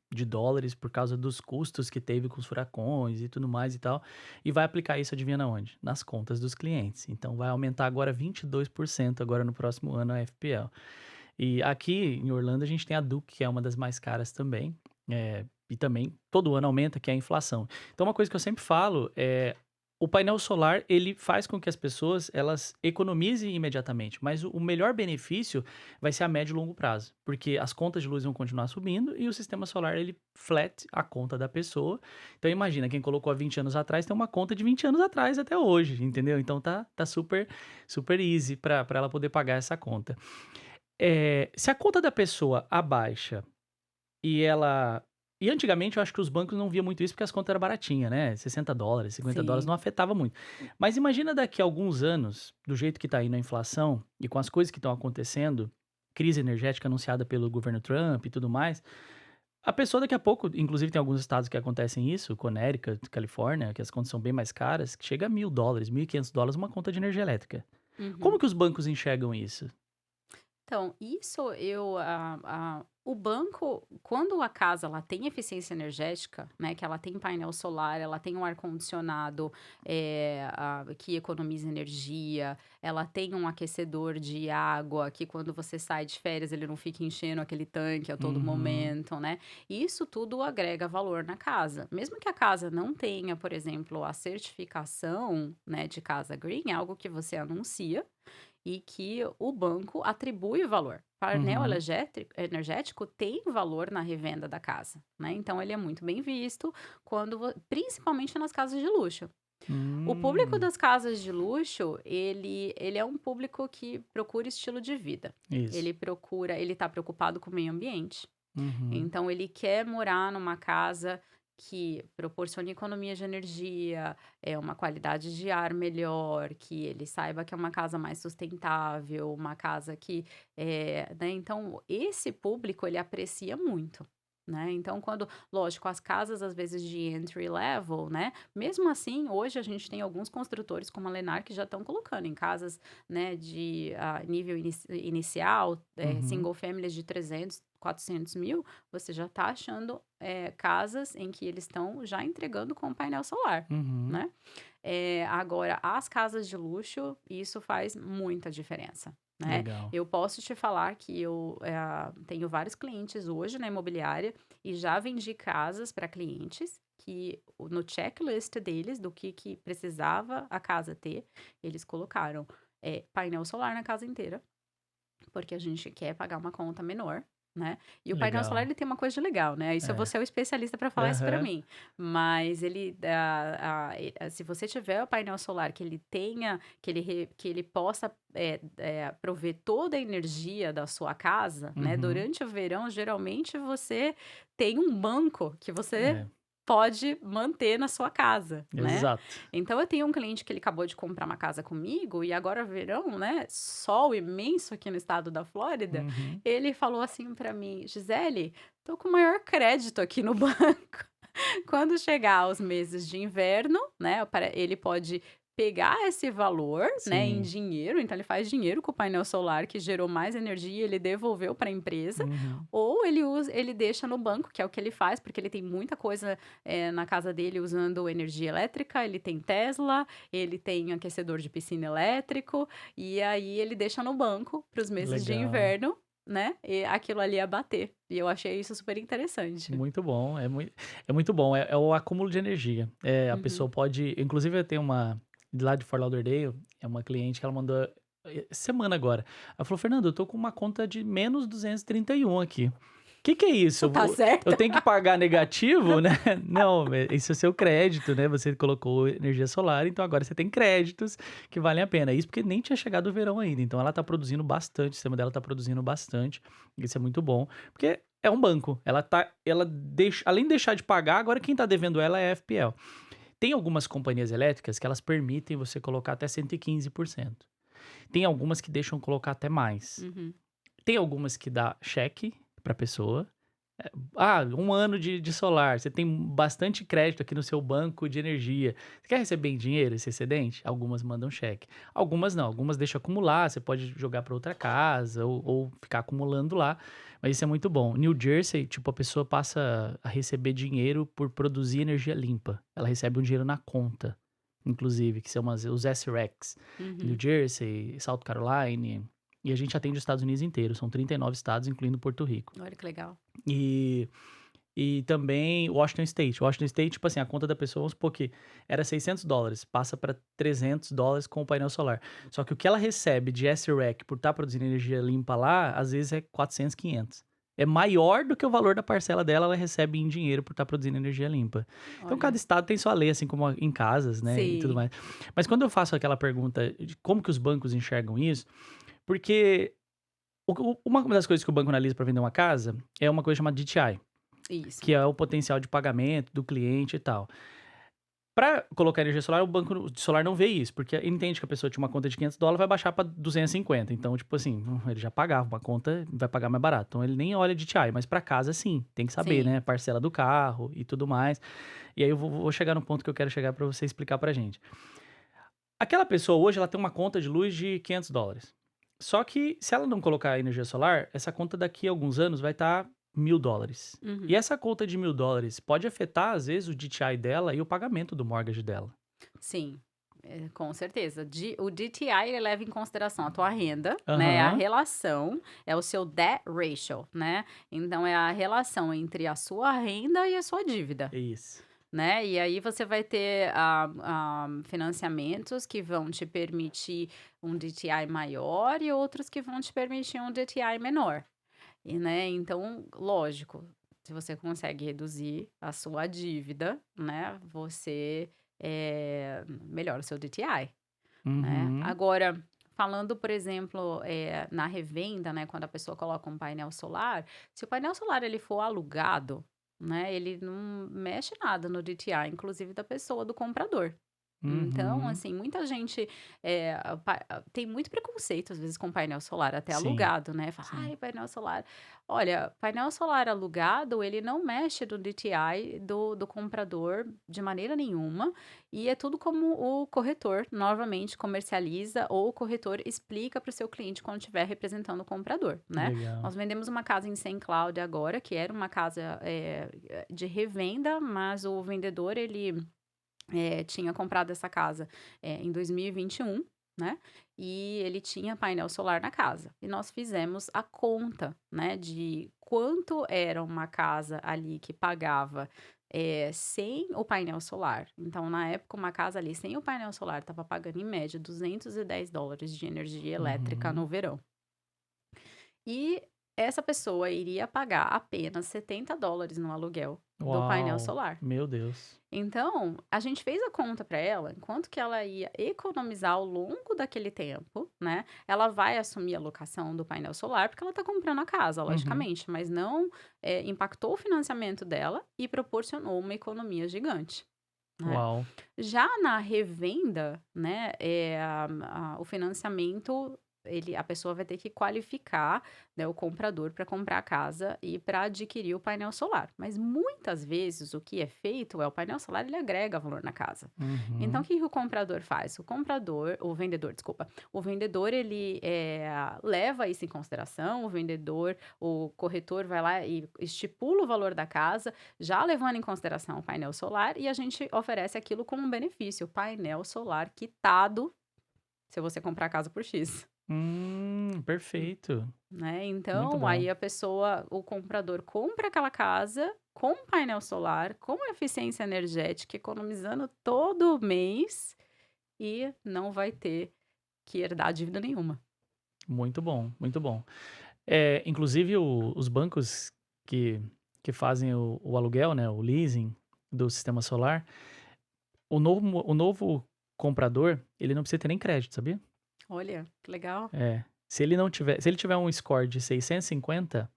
A: por causa dos custos que teve com os furacões e tudo mais e tal, e vai aplicar isso adivinha na onde? Nas contas dos clientes. Então vai aumentar agora 22% agora no próximo ano a FPL. E aqui em Orlando a gente tem a Duke, que é uma das mais caras também, e também todo ano aumenta, que é a inflação. Então uma coisa que eu sempre falo é, o painel solar ele faz com que as pessoas elas economizem imediatamente, mas o melhor benefício vai ser a médio e longo prazo, porque as contas de luz vão continuar subindo e o sistema solar ele flat a conta da pessoa. Então imagina, quem colocou há 20 anos atrás tem uma conta de 20 anos atrás até hoje, entendeu? Então tá super super easy para ela poder pagar essa conta. Se a conta da pessoa abaixa e ela e antigamente eu acho que os bancos não via muito isso, porque as contas eram baratinha, né, $60, $50
B: Sim.
A: não afetava muito. Mas imagina daqui a alguns anos, do jeito que tá indo a inflação e com as coisas que estão acontecendo, crise energética anunciada pelo governo Trump e tudo mais, a pessoa daqui a pouco, inclusive tem alguns estados que acontecem isso, Connecticut, Califórnia, que as contas são bem mais caras, que chega a $1.000, $1.500 uma conta de energia elétrica. Como
B: Uhum.
A: que os bancos enxergam isso?
B: Então, isso o banco, quando a casa ela tem eficiência energética, né, que ela tem painel solar, ela tem um ar-condicionado que economiza energia, ela tem um aquecedor de água que quando você sai de férias ele não fica enchendo aquele tanque a todo
A: Uhum,
B: momento, né? Isso tudo agrega valor na casa. Mesmo que a casa não tenha, por exemplo, a certificação, né, de casa green, é algo que você anuncia e que o banco atribui valor. Painel
A: uhum.
B: energético tem valor na revenda da casa, né? Então ele é muito bem visto principalmente nas casas de luxo. O público
A: Hum,
B: das casas de luxo, ele é um público que procura estilo de vida.
A: isso.
B: Ele está preocupado com o meio ambiente.
A: Uhum,
B: Então ele quer morar numa casa que proporcione economia de energia, uma qualidade de ar melhor, que ele saiba que é uma casa mais sustentável, uma casa que, né, então esse público ele aprecia muito, né. Então quando lógico, as casas às vezes de entry level, né, mesmo assim hoje a gente tem alguns construtores como a Lennar que já estão colocando em casas, né, de, nível inicial,
A: uhum,
B: single families de 300, 400 mil, você já está achando, casas em que eles estão já entregando com painel solar,
A: uhum.
B: né. Agora as casas de luxo, isso faz muita diferença, né.
A: Legal.
B: Eu posso te falar que eu, tenho vários clientes hoje na imobiliária e já vendi casas para clientes que no checklist deles, do que precisava a casa ter, eles colocaram, painel solar na casa inteira, porque a gente quer pagar uma conta menor, né. E o painel solar
A: Legal.
B: ele tem uma coisa legal, né, isso
A: É.
B: você é o especialista para falar isso para
A: Aham.
B: mim, mas ele se você tiver o painel solar que ele tenha que ele possa, prover toda a energia da sua casa, né,
A: Uhum.
B: durante o verão, geralmente você tem um banco que você
A: É,
B: pode manter na sua casa, né.
A: exato.
B: Então eu tenho um cliente que ele acabou de comprar uma casa comigo e agora verão, né, sol imenso aqui no estado da Flórida,
A: Uhum.
B: ele falou assim pra mim: "Gisele, tô com o maior crédito aqui no banco. Quando chegar os meses de inverno, né, ele pode pegar esse valor, né, em
A: Sim.
B: dinheiro, então ele faz dinheiro com o painel solar que gerou mais energia, ele devolveu para a empresa,
A: Uhum.
B: ou ele deixa no banco, que é o que ele faz, porque ele tem muita coisa, na casa dele usando energia elétrica, ele tem Tesla, ele tem aquecedor de piscina elétrico, e aí ele deixa no banco para os meses de
A: Legal.
B: inverno, né, e aquilo ali abater. E eu achei isso super interessante.
A: Muito bom, é muito bom, é o acúmulo de energia. A
B: Uhum.
A: pessoa pode inclusive eu tenho uma de lá de Fort Lauderdale, é uma cliente que ela mandou, semana agora. Ela falou: "Fernando, eu tô com uma conta de menos 231 aqui. Que é isso?
B: Isso tá
A: Eu
B: certo?
A: tenho que pagar negativo, né?" Não, isso é seu crédito, né, você colocou energia solar, então agora você tem créditos que valem a pena. Isso porque nem tinha chegado o verão ainda, então ela tá produzindo bastante, o sistema dela tá produzindo bastante, isso é muito bom, porque é um banco, ela deixa além de deixar de pagar, agora quem tá devendo ela é a FPL. Tem algumas companhias elétricas que elas permitem você colocar até 115%. Tem algumas que deixam colocar até mais.
B: Uhum.
A: Tem algumas que dá cheque pra pessoa. Ah, 1 ano de solar, você tem bastante crédito aqui no seu banco de energia. Você quer receber em dinheiro esse excedente? Algumas mandam cheque. Algumas não, algumas deixam acumular, você pode jogar para outra casa ou ficar acumulando lá, mas isso é muito bom. New Jersey, tipo, a pessoa passa a receber dinheiro por produzir energia limpa. Ela recebe um dinheiro na conta, inclusive, que são os SRECs. New
B: Uhum.
A: Jersey, South Carolina, e a gente atende os Estados Unidos inteiro, são 39 estados, incluindo Porto Rico.
B: Olha que legal.
A: E e também Washington State. Washington State, tipo assim, a conta da pessoa, vamos supor que era $600, passa para $300 com o painel solar. Só que o que ela recebe de SREC por estar produzindo energia limpa lá, às vezes é 400, 500. É maior do que o valor da parcela dela, ela recebe em dinheiro por estar produzindo energia limpa. Então, cada
B: Olha.
A: estado tem sua lei, assim como em casas, né, e tudo
B: Sim.
A: mais. Mas quando eu faço aquela pergunta de como que os bancos enxergam isso, porque Uma das coisas que o banco analisa para vender uma casa é uma coisa chamada DTI,
B: Isso.
A: que é o potencial de pagamento do cliente e tal. Para colocar energia solar, o banco de solar não vê isso, porque ele entende que a pessoa tinha uma conta de $500, vai baixar para 250. Então, tipo assim, ele já pagava uma conta, vai pagar mais barato. Então, ele nem olha DTI, mas para casa, sim, tem que saber,
B: Sim.
A: né? Parcela do carro e tudo mais. E aí eu vou chegar no ponto que eu quero chegar para você explicar pra gente. Aquela pessoa hoje, ela tem uma conta de luz de $500. Só que se ela não colocar energia solar, essa conta daqui a alguns anos vai estar $1.000. E
B: Uhum.
A: essa conta de $1.000 pode afetar, às vezes, o DTI dela e o pagamento do mortgage dela.
B: Sim, com certeza. O DTI ele leva em consideração a tua renda, né? A
A: Aham,
B: relação é o seu debt ratio, né? Então é a relação entre a sua renda e a sua dívida.
A: é isso.
B: Né? E aí você vai ter financiamentos que vão te permitir um DTI maior e outros que vão te permitir um DTI menor. E, né? Então, lógico, se você consegue reduzir a sua dívida, né? Você melhora o seu DTI, né?
A: Uhum,
B: Agora, falando, por exemplo, na revenda, né? Quando a pessoa coloca um painel solar, se o painel solar ele for alugado, né? Ele não mexe nada no DTI, inclusive da pessoa, do comprador. Então,
A: uhum.
B: assim, muita gente tem muito preconceito, às vezes, com painel solar, até
A: Sim,
B: alugado, né? Fala,
A: sim.
B: ai, painel solar. Olha, painel solar alugado, ele não mexe no DTI do comprador de maneira nenhuma. E é tudo como o corretor, novamente, comercializa ou o corretor explica para o seu cliente quando estiver representando o comprador, né?
A: Legal.
B: Nós vendemos uma casa em Saint Cloud agora, que era uma casa de revenda, mas o vendedor, ele tinha comprado essa casa, em 2021, né, e ele tinha painel solar na casa. E nós fizemos a conta, né, de quanto era uma casa ali que pagava, sem o painel solar. Então, na época, uma casa ali sem o painel solar estava pagando, em média, $210 de energia elétrica
A: Uhum.
B: no verão. E essa pessoa iria pagar apenas $70 no aluguel do painel
A: Uau,
B: solar.
A: meu Deus.
B: Então, a gente fez a conta para ela, quanto que ela ia economizar ao longo daquele tempo, né? Ela vai assumir a locação do painel solar, porque ela está comprando a casa,
A: Uhum.
B: logicamente, mas não impactou o financiamento dela e proporcionou uma economia gigante, né?
A: Uau.
B: Já na revenda, né, o financiamento, a pessoa vai ter que qualificar, né, o comprador para comprar a casa e para adquirir o painel solar. Mas muitas vezes o que é feito é o painel solar ele agrega valor na casa. Então, o
A: Uhum.
B: que o comprador faz? O vendedor, desculpa. O vendedor ele leva isso em consideração. O corretor vai lá e estipula o valor da casa, já levando em consideração o painel solar, e a gente oferece aquilo como um benefício, painel solar quitado se você comprar a casa por X. Hum,
A: Perfeito.
B: né?
A: Muito
B: Então,
A: bom.
B: aí o comprador compra aquela casa com painel solar, com eficiência energética, economizando todo mês e não vai ter que herdar dívida nenhuma.
A: Muito bom, muito bom. Inclusive os bancos que que fazem o aluguel, né, o leasing do sistema solar, o novo comprador, ele não precisa ter nem crédito, sabia?
B: Olha, que legal.
A: É. Se ele tiver um score de 650,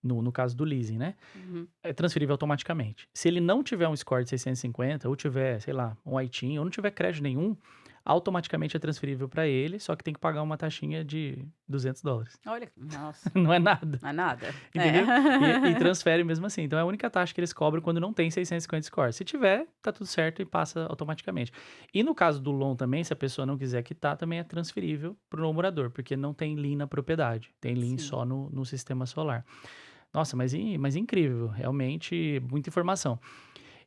A: no caso do leasing, né,
B: Uhum.
A: é transferível automaticamente. Se ele não tiver um score de 650 ou tiver, sei lá, um ITIN ou não tiver crédito nenhum, automaticamente é transferível para ele, só que tem que pagar uma taxinha de $200.
B: Olha, nossa,
A: Não é nada.
B: não é nada. É.
A: Entendeu? E transfere mesmo assim. Então é a única taxa que eles cobram quando não tem 650 score. Se tiver, tá tudo certo e passa automaticamente. E no caso do loan também, se a pessoa não quiser quitar, também é transferível para o novo morador, porque não tem lien na propriedade, tem lien
B: Sim.
A: só no sistema solar. Nossa, mas incrível, realmente muita informação.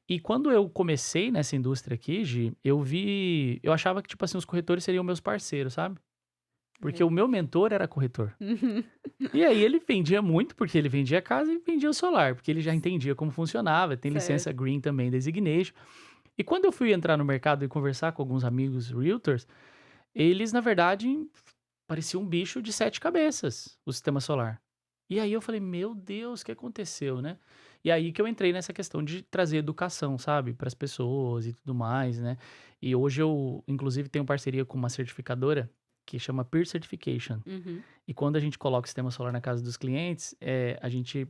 A: E quando eu comecei nessa indústria aqui, Gi, eu achava que, tipo assim, os corretores seriam meus parceiros, sabe? Porque o meu mentor era corretor.
B: Uhum.
A: E aí ele vendia muito, porque ele vendia casa e vendia o solar, porque ele já entendia como funcionava, tem licença
B: Certo.
A: green também, designation. E quando eu fui entrar no mercado e conversar com alguns amigos realtors, eles, na verdade, pareciam um bicho de 7 cabeças, o sistema solar. E aí eu falei, meu Deus, o que aconteceu, né? E aí que eu entrei nessa questão de trazer educação, sabe, para as pessoas e tudo mais, né? E hoje eu, inclusive, tenho parceria com uma certificadora que chama Peer Certification.
B: Uhum.
A: E quando a gente coloca o sistema solar na casa dos clientes, a gente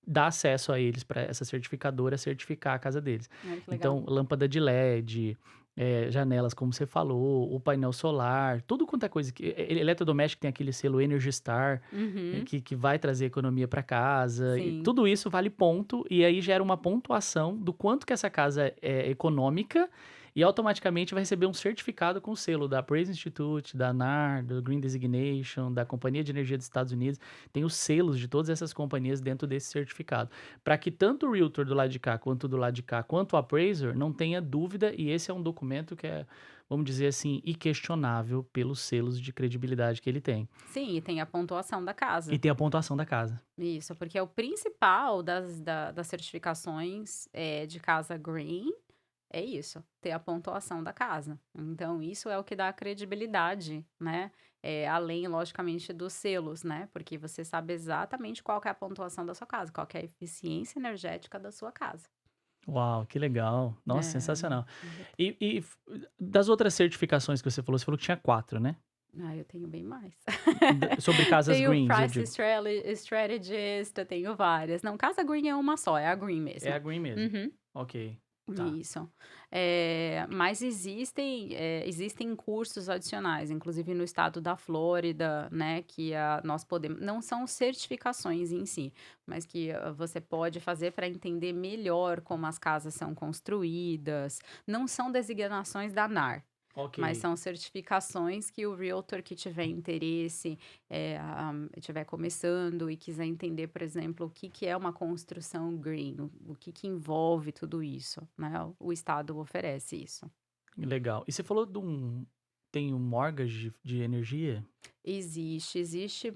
A: dá acesso a eles para essa certificadora certificar a casa deles.
B: Ai, que legal.
A: Então, lâmpada de LED, janelas, como você falou, o painel solar, tudo quanto é coisa que eletrodoméstico tem aquele selo Energy Star,
B: Uhum.
A: que vai trazer economia para casa, e
B: Sim.
A: tudo isso vale ponto, e aí gera uma pontuação do quanto que essa casa é econômica, e automaticamente vai receber um certificado com o selo da Appraise Institute, da NAR, do Green Designation, da Companhia de Energia dos Estados Unidos. Tem os selos de todas essas companhias dentro desse certificado. Para que tanto o Realtor do lado de cá, quanto do lado de cá, quanto o Appraiser, não tenha dúvida, e esse é um documento que é, vamos dizer assim, inquestionável pelos selos de credibilidade que ele tem.
B: Sim, e tem a pontuação da
A: E
B: casa.
A: tem a pontuação da casa.
B: Isso, porque é o principal das certificações de casa green é isso, ter a pontuação da casa. Então, isso é o que dá credibilidade, né? Além, logicamente, dos selos, né? Porque você sabe exatamente qual que é a pontuação da sua casa, qual que é a eficiência energética da sua casa.
A: Uau, que legal. Nossa,
B: É,
A: sensacional. E das outras certificações que você falou que tinha 4, né?
B: eu tenho bem mais.
A: Sobre casas
B: Tenho
A: greens, eu
B: Price
A: digo.
B: Strategist, eu tenho várias. Não, casa green é uma só, é a green
A: É a
B: mesmo.
A: green mesmo.
B: Uhum.
A: Ok, tá.
B: Isso. Mas existem cursos adicionais, inclusive no estado da Flórida, né, que nós podemos, não são certificações em si, mas que você pode fazer para entender melhor como as casas são construídas. Não são designações da NAR.
A: Ok.
B: Mas são certificações que o realtor que tiver interesse, estiver começando e quiser entender, por exemplo, o que que é uma construção green, o que que envolve tudo isso, né? O Estado oferece isso.
A: Legal. E você falou tem um mortgage de energia?
B: Existe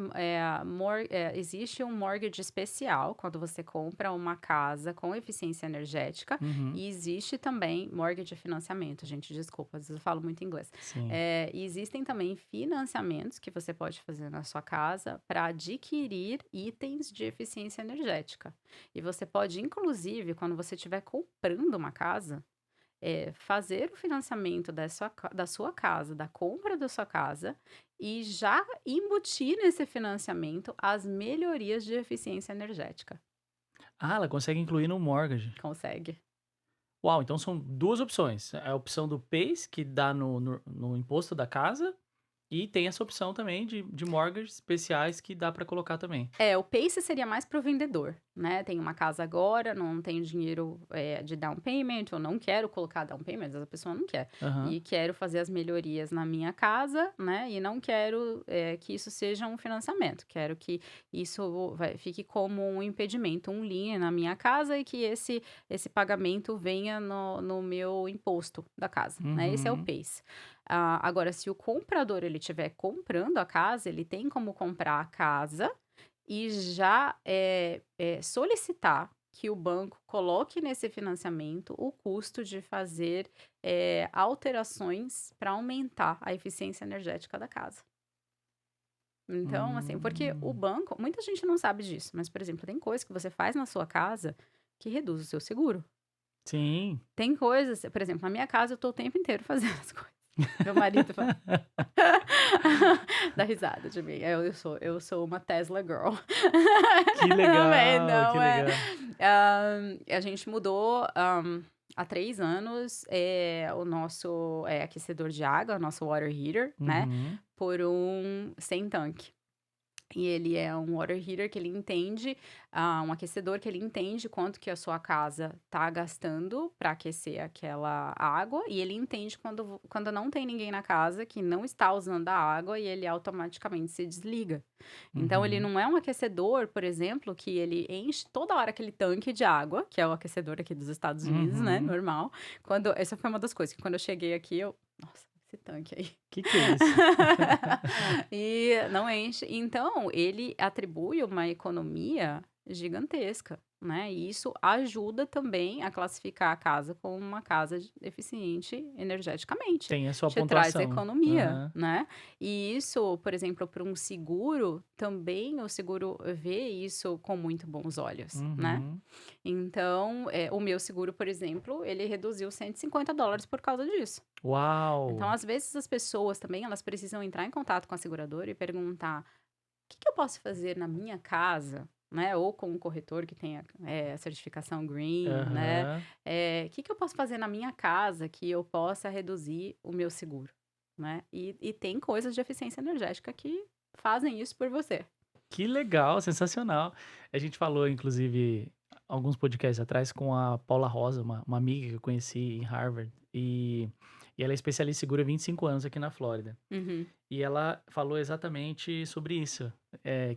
B: um mortgage especial quando você compra uma casa com eficiência energética
A: Uhum,
B: e existe também mortgage financiamento, gente, desculpa, às vezes eu falo muito inglês.
A: sim.
B: E existem também financiamentos que você pode fazer na sua casa para adquirir itens de eficiência energética. E você pode, inclusive, quando você estiver comprando uma casa, fazer o financiamento da sua casa, da compra da sua casa, e já embutir nesse financiamento as melhorias de eficiência energética.
A: Ah, ela consegue incluir no mortgage.
B: Consegue.
A: Uau, então são duas opções. A opção do PACE, que dá no imposto da casa, e tem essa opção também de mortgages especiais que dá para colocar também.
B: O PACE seria mais para o vendedor, né? Tenho uma casa agora, não tenho dinheiro de down payment, eu não quero colocar down payment, às vezes a pessoa não quer.
A: Aham.
B: E quero fazer as melhorias na minha casa, né? E não quero que isso seja um financiamento. Quero que isso fique como um impedimento, um lien na minha casa e que esse pagamento venha no meu imposto da casa, né? Esse é o
A: Uhum.
B: PACE. Agora, se o comprador ele estiver comprando a casa, ele tem como comprar a casa e já solicitar que o banco coloque nesse financiamento o custo de fazer alterações para aumentar a eficiência energética da casa. Então, assim, porque o
A: Hum.
B: banco, muita gente não sabe disso, mas, por exemplo, tem coisa que você faz na sua casa que reduz o seu seguro.
A: Sim.
B: Tem coisas, por exemplo, na minha casa eu tô o tempo inteiro fazendo as coisas. Meu marido fala. Dá risada de mim. Eu sou uma Tesla girl.
A: Que
B: Também,
A: legal, que
B: não é?
A: legal.
B: A gente mudou há 3 anos o nosso aquecedor de água, o nosso water heater, né?
A: Uhum.
B: Por um sem tanque. E ele é um water heater que ele entende, um aquecedor que ele entende quanto que a sua casa tá gastando para aquecer aquela água, e ele entende quando não tem ninguém na casa que não está usando a água e ele automaticamente se desliga. Então, ele
A: Uhum.
B: não é um aquecedor, por exemplo, que ele enche toda hora aquele tanque de água, que é o aquecedor aqui dos Estados Unidos, né,
A: Uhum.
B: normal. Essa foi uma das coisas que quando eu cheguei aqui, nossa, esse tanque aí.
A: Que é isso?
B: E não enche. Então, ele atribui uma economia gigantesca, né? E isso ajuda também a classificar a casa como uma casa eficiente energeticamente,
A: Tem a sua
B: te traz
A: pontuação.
B: economia,
A: Aham.
B: né? E isso, por exemplo, para um seguro, também o seguro vê isso com muito bons olhos, né?
A: Uhum.
B: Então, o meu seguro, por exemplo, ele reduziu US$ 150 por causa disso. Então,
A: Uau!
B: às vezes, as pessoas também, elas precisam entrar em contato com a seguradora e perguntar: que eu posso fazer na minha casa, né? Ou com um corretor que tenha a certificação Green, né?
A: Aham.
B: Que eu posso fazer na minha casa que eu possa reduzir o meu seguro, né? E tem coisas de eficiência energética que fazem isso por você.
A: Que legal, sensacional. A gente falou, inclusive, alguns podcasts atrás com a Paula Rosa, uma amiga que eu conheci em Harvard, e ela é especialista em seguro há 25 anos aqui na Flórida.
B: Uhum.
A: E ela falou exatamente sobre isso,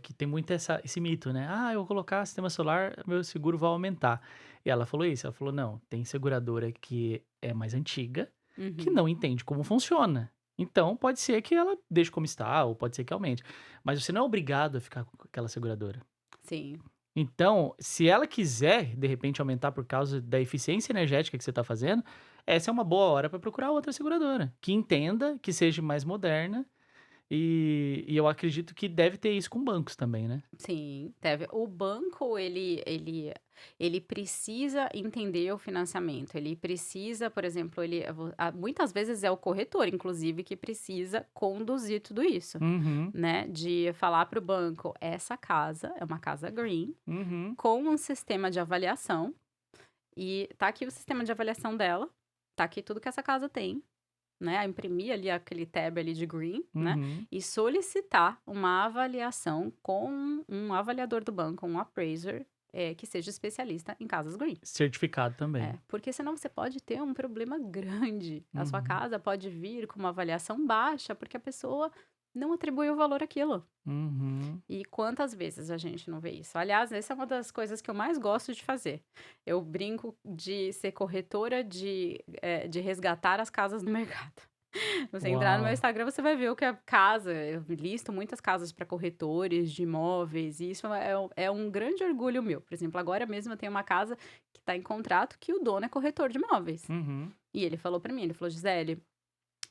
A: que tem muito esse mito, né? Ah, eu vou colocar sistema solar, meu seguro vai aumentar. E ela falou isso, ela falou, não, tem seguradora que é mais antiga, que
B: Uhum.
A: não entende como funciona. Então, pode ser que ela deixe como está, ou pode ser que aumente. Mas você não é obrigado a ficar com aquela seguradora.
B: Sim.
A: Então, se ela quiser, de repente, aumentar por causa da eficiência energética que você está fazendo, essa é uma boa hora para procurar outra seguradora, que entenda, que seja mais moderna e eu acredito que deve ter isso com bancos também, né?
B: Sim, deve. O banco, ele precisa entender o financiamento. Ele precisa, por exemplo, muitas vezes é o corretor, inclusive, que precisa conduzir tudo isso,
A: Uhum,
B: né? De falar para o banco, essa casa é uma casa green,
A: uhum.
B: com um sistema de avaliação, e tá aqui o sistema de avaliação dela, tá aqui tudo que essa casa tem, né, imprimir ali aquele tab ali de green, né,
A: Uhum.
B: e solicitar uma avaliação com um avaliador do banco, um appraiser, que seja especialista em casas green.
A: Certificado também.
B: Porque senão você pode ter um problema grande. A sua
A: Uhum,
B: casa pode vir com uma avaliação baixa porque a pessoa não atribuiu valor àquilo.
A: uhum.
B: E quantas vezes a gente não vê isso? Aliás, essa é uma das coisas que eu mais gosto de fazer. Eu brinco de ser corretora de resgatar as casas do mercado. Você entrar no meu
A: Uau.
B: Instagram, você vai ver o que é casa. Eu listo muitas casas para corretores de imóveis, e isso é um grande orgulho meu. Por exemplo, agora mesmo eu tenho uma casa que está em contrato que o dono é corretor de imóveis.
A: Uhum.
B: E ele falou para mim, ele falou, Gisele,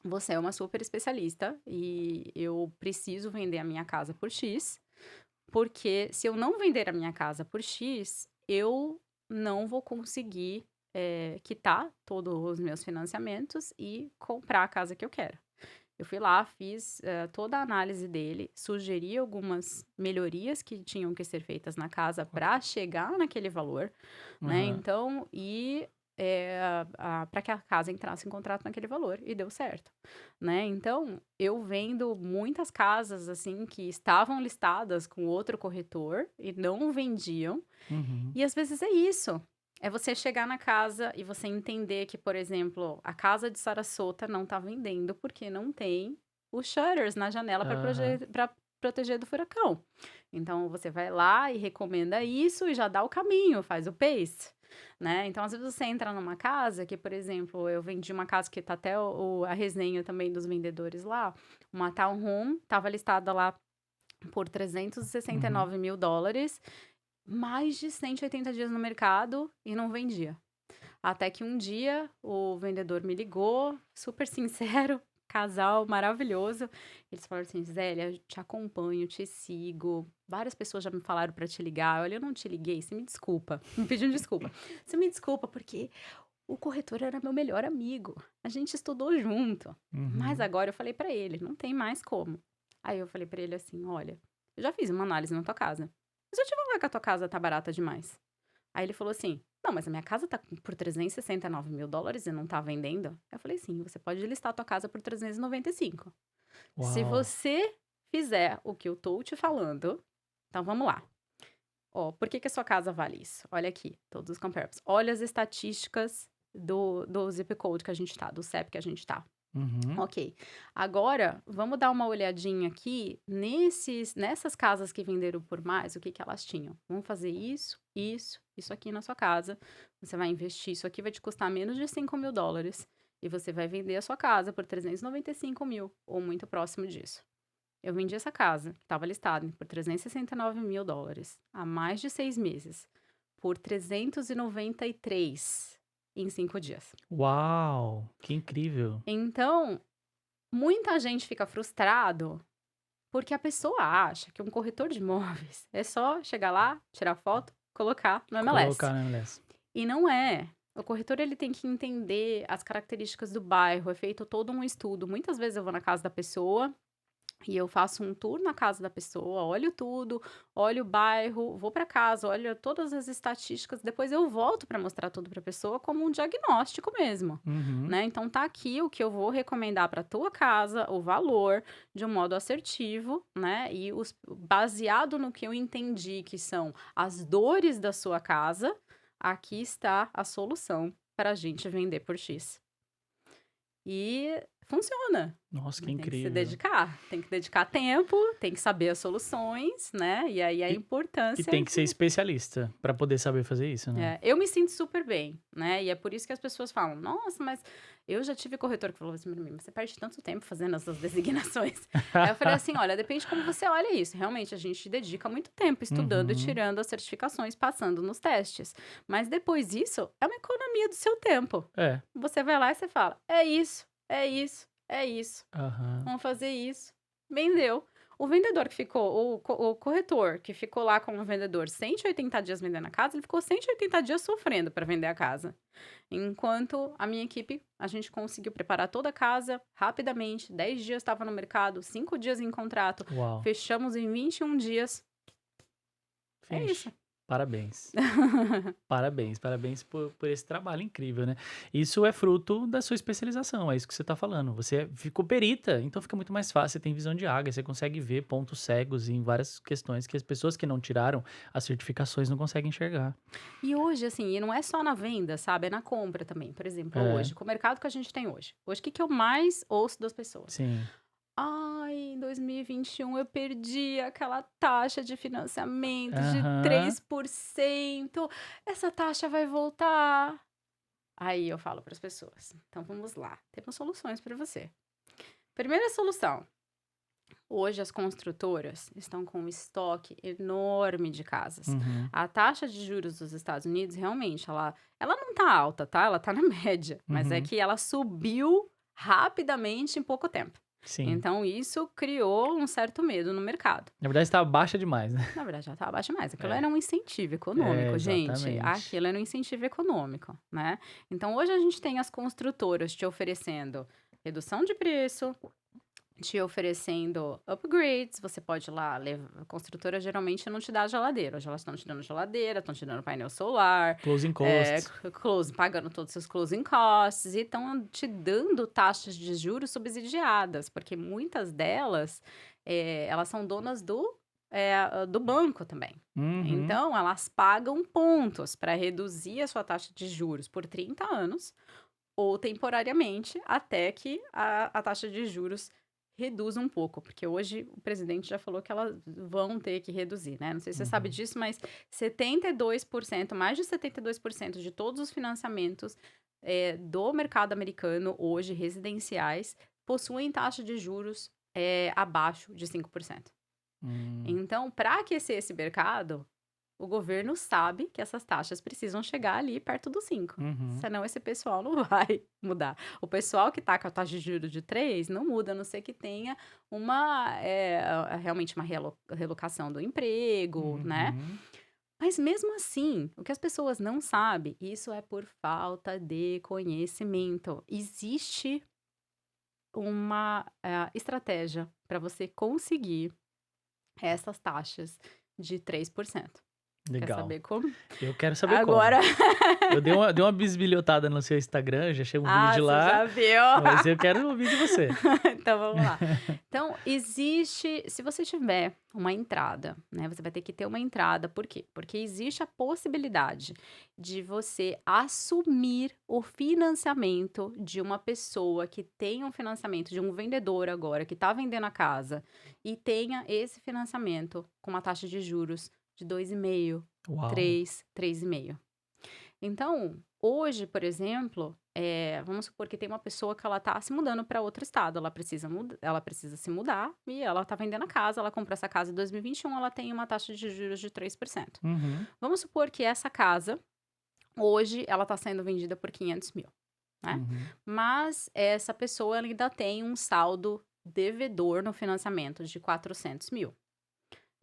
B: você é uma super especialista e eu preciso vender a minha casa por X, porque se eu não vender a minha casa por X, eu não vou conseguir quitar todos os meus financiamentos e comprar a casa que eu quero. Eu fui lá, fiz toda a análise dele, sugeri algumas melhorias que tinham que ser feitas na casa para chegar naquele valor, né?
A: Aham.
B: Então, para que a casa entrasse em contrato naquele valor, e deu certo, né? Então, eu vendo muitas casas assim que estavam listadas com outro corretor e não vendiam,
A: Uhum.
B: e às vezes é isso. É você chegar na casa e você entender que, por exemplo, a casa de Sarasota não tá vendendo porque não tem os shutters na janela para
A: Aham.
B: proteger do furacão. Então você vai lá e recomenda isso e já dá o caminho, faz o pace, né? Então, às vezes você entra numa casa que, por exemplo, eu vendi uma casa que tá até a resenha também dos vendedores lá, uma townhome, tava listada lá por
A: Uhum.
B: US$ 369.000, mais de 180 dias no mercado e não vendia. Até que um dia o vendedor me ligou, super sincero, casal maravilhoso. Eles falaram assim: Zélia, te acompanho, te sigo. Várias pessoas já me falaram para te ligar. Olha, eu não te liguei, você me desculpa. Me pediu desculpa. Você me desculpa porque o corretor era meu melhor amigo. A gente estudou junto. Mas
A: Uhum.
B: agora eu falei para ele: não tem mais como. Aí eu falei para ele assim: olha, eu já fiz uma análise na tua casa. Mas eu te falar que a tua casa tá barata demais. Aí ele falou assim: não, mas a minha casa tá por US$ 369.000 e não tá vendendo. Eu falei: sim, você pode listar a tua casa por 395. Se
A: Uau.
B: você fizer o que eu tô te falando, então vamos lá. Ó, por que que a sua casa vale isso? Olha aqui, todos os comparables. Olha as estatísticas do zip code que a gente tá, do CEP que a gente tá.
A: Uhum.
B: Ok. Agora, vamos dar uma olhadinha aqui nessas casas que venderam por mais, o que que elas tinham. Vamos fazer isso aqui na sua casa. Você vai investir, isso aqui vai te custar menos de US$ 5.000. E você vai vender a sua casa por 395 mil, ou muito próximo disso. Eu vendi essa casa, que estava listada por $369.000, há mais de 6 meses, por 393 em 5 dias.
A: Uau, que incrível.
B: Então, muita gente fica frustrado porque a pessoa acha que um corretor de imóveis é só chegar lá, tirar foto, colocar no MLS.
A: Colocar na MLS.
B: E não é. O corretor ele tem que entender as características do bairro, é feito todo um estudo. Muitas vezes eu vou na casa da pessoa e eu faço um tour na casa da pessoa, olho tudo, olho o bairro, vou para casa, olho todas as estatísticas, depois eu volto para mostrar tudo para a pessoa como um diagnóstico mesmo,
A: Uhum.
B: né? Então tá aqui o que eu vou recomendar para tua casa, o valor de um modo assertivo, né? E baseado no que eu entendi que são as dores da sua casa, aqui está a solução para a gente vender por X. E funciona.
A: Nossa, que
B: Mas tem que se
A: incrível.
B: dedicar. Tem que dedicar tempo, tem que saber as soluções, né? E aí a
A: E
B: importância
A: tem que ser
B: de.
A: especialista para poder saber fazer isso, né?
B: Eu me sinto super bem, né? E é por isso que as pessoas falam: nossa, mas eu já tive corretor que falou assim pra mim, mas você perde tanto tempo fazendo essas designações. Aí eu falei assim: olha, depende de como você olha isso. Realmente, a gente dedica muito tempo estudando e
A: Uhum.
B: tirando as certificações, passando nos testes. Mas depois disso, é uma economia do seu tempo.
A: É.
B: Você vai lá e você fala: é isso, é isso, é isso.
A: Aham.
B: Vamos fazer isso. Vendeu. O vendedor que ficou, o corretor que ficou lá como vendedor 180 dias vendendo a casa, ele ficou 180 dias sofrendo para vender a casa. Enquanto a minha equipe, a gente conseguiu preparar toda a casa rapidamente. 10 dias estava no mercado, 5 dias em contrato.
A: Uau.
B: Fechamos em 21 dias. É
A: Finish.
B: isso.
A: Parabéns. Parabéns por esse trabalho incrível, né? Isso é fruto da sua especialização, é isso que você está falando. Você ficou perita, então fica muito mais fácil, você tem visão de águia, você consegue ver pontos cegos em várias questões que as pessoas que não tiraram as certificações não conseguem enxergar.
B: E hoje, assim, e não é só na venda, sabe? É na compra também. Por exemplo,
A: É.
B: hoje, com o mercado que a gente tem hoje. Hoje, o que eu mais ouço das pessoas?
A: Sim.
B: Ai, em 2021 eu perdi aquela taxa de financiamento de
A: Aham.
B: 3%. Essa taxa vai voltar. Aí eu falo para as pessoas: então vamos lá, temos soluções para você. Primeira solução: hoje as construtoras estão com um estoque enorme de casas.
A: Uhum.
B: A taxa de juros dos Estados Unidos realmente ela não tá alta, tá? Ela tá na média, mas é
A: Uhum.
B: que ela subiu rapidamente em pouco tempo.
A: Sim.
B: Então, isso criou um certo medo no mercado.
A: Na verdade, está baixa demais, né?
B: Na verdade, já estava abaixo demais. Aquilo
A: É.
B: era um incentivo econômico, gente.
A: Exatamente.
B: Aquilo era um incentivo econômico, né? Então, hoje a gente tem as construtoras te oferecendo redução de preço, te oferecendo upgrades. Você pode ir lá, a construtora geralmente não te dá geladeira. Hoje elas estão te dando geladeira, estão te dando painel solar,
A: Closing costs.
B: pagando todos os seus closing costs e estão te dando taxas de juros subsidiadas, porque muitas delas, elas são donas do banco também.
A: Uhum.
B: Então, elas pagam pontos para reduzir a sua taxa de juros por 30 anos ou temporariamente até que a taxa de juros reduza um pouco, porque hoje o presidente já falou que elas vão ter que reduzir, né? Não sei se você sabe
A: Uhum.
B: disso, mas 72%, mais de 72% de todos os financiamentos do mercado americano hoje, residenciais, possuem taxa de juros abaixo de 5%. Então, para aquecer esse mercado, o governo sabe que essas taxas precisam chegar ali perto dos 5.
A: Uhum.
B: Senão esse pessoal não vai mudar. O pessoal que está com a taxa de juros de 3 não muda, a não ser que tenha realmente uma relocação do emprego, né?
A: Uhum.
B: Mas mesmo assim, o que as pessoas não sabem, isso é por falta de conhecimento. Existe uma estratégia para você conseguir essas taxas de 3%. Quer
A: Legal.
B: saber como?
A: Eu quero saber
B: Agora.
A: como. Eu dei uma bisbilhotada no seu Instagram, já chega um vídeo de
B: Você
A: lá,
B: já viu?
A: mas eu quero ouvir de você.
B: Então vamos lá. Então, se você tiver uma entrada, né? Você vai ter que ter uma entrada. Por quê? Porque existe a possibilidade de você assumir o financiamento de uma pessoa que tem um financiamento de um vendedor agora, que está vendendo a casa, e tenha esse financiamento com uma taxa de juros de 2,5%,
A: Uau.
B: 3,5%. Então, hoje, por exemplo, vamos supor que tem uma pessoa que ela tá se mudando para outro estado, ela precisa se mudar e ela tá vendendo a casa, ela comprou essa casa em 2021, ela tem uma taxa de juros de 3%.
A: Uhum.
B: Vamos supor que essa casa, hoje, ela tá sendo vendida por 500 mil, né?
A: Uhum.
B: Mas essa pessoa ela ainda tem um saldo devedor no financiamento de 400 mil.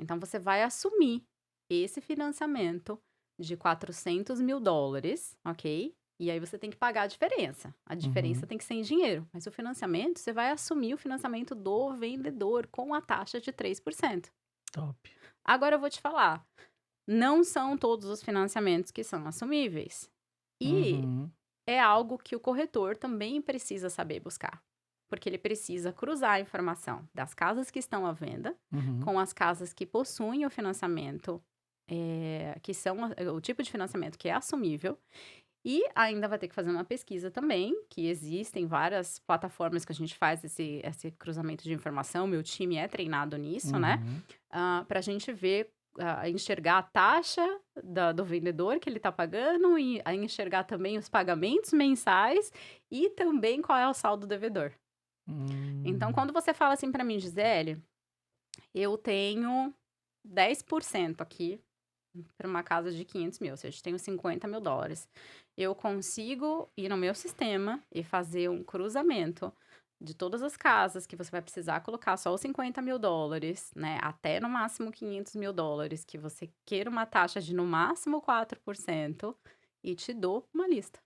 B: Então, você vai assumir esse financiamento de 400 mil dólares, ok? E aí você tem que pagar a diferença. A diferença
A: Uhum.
B: tem que ser em dinheiro. Mas o financiamento, você vai assumir o financiamento do vendedor com a taxa de 3%.
A: Top.
B: Agora eu vou te falar, não são todos os financiamentos que são assumíveis. E
A: Uhum.
B: é algo que o corretor também precisa saber buscar. Porque ele precisa cruzar a informação das casas que estão à venda
A: Uhum.
B: com as casas que possuem o financiamento, que são o tipo de financiamento que é assumível. E ainda vai ter que fazer uma pesquisa também, que existem várias plataformas que a gente faz esse cruzamento de informação. Meu time é treinado nisso, né?
A: Uhum.
B: Para a gente ver, enxergar a taxa do vendedor que ele está pagando e a enxergar também os pagamentos mensais e também qual é o saldo devedor. Então,
A: Hum.
B: quando você fala assim para mim, Gisele, eu tenho 10% aqui para uma casa de 500 mil, ou seja, tenho 50 mil dólares. Eu consigo ir no meu sistema e fazer um cruzamento de todas as casas que você vai precisar colocar só os 50 mil dólares, né? Até no máximo 500 mil dólares, que você queira uma taxa de no máximo 4% e te dou uma lista.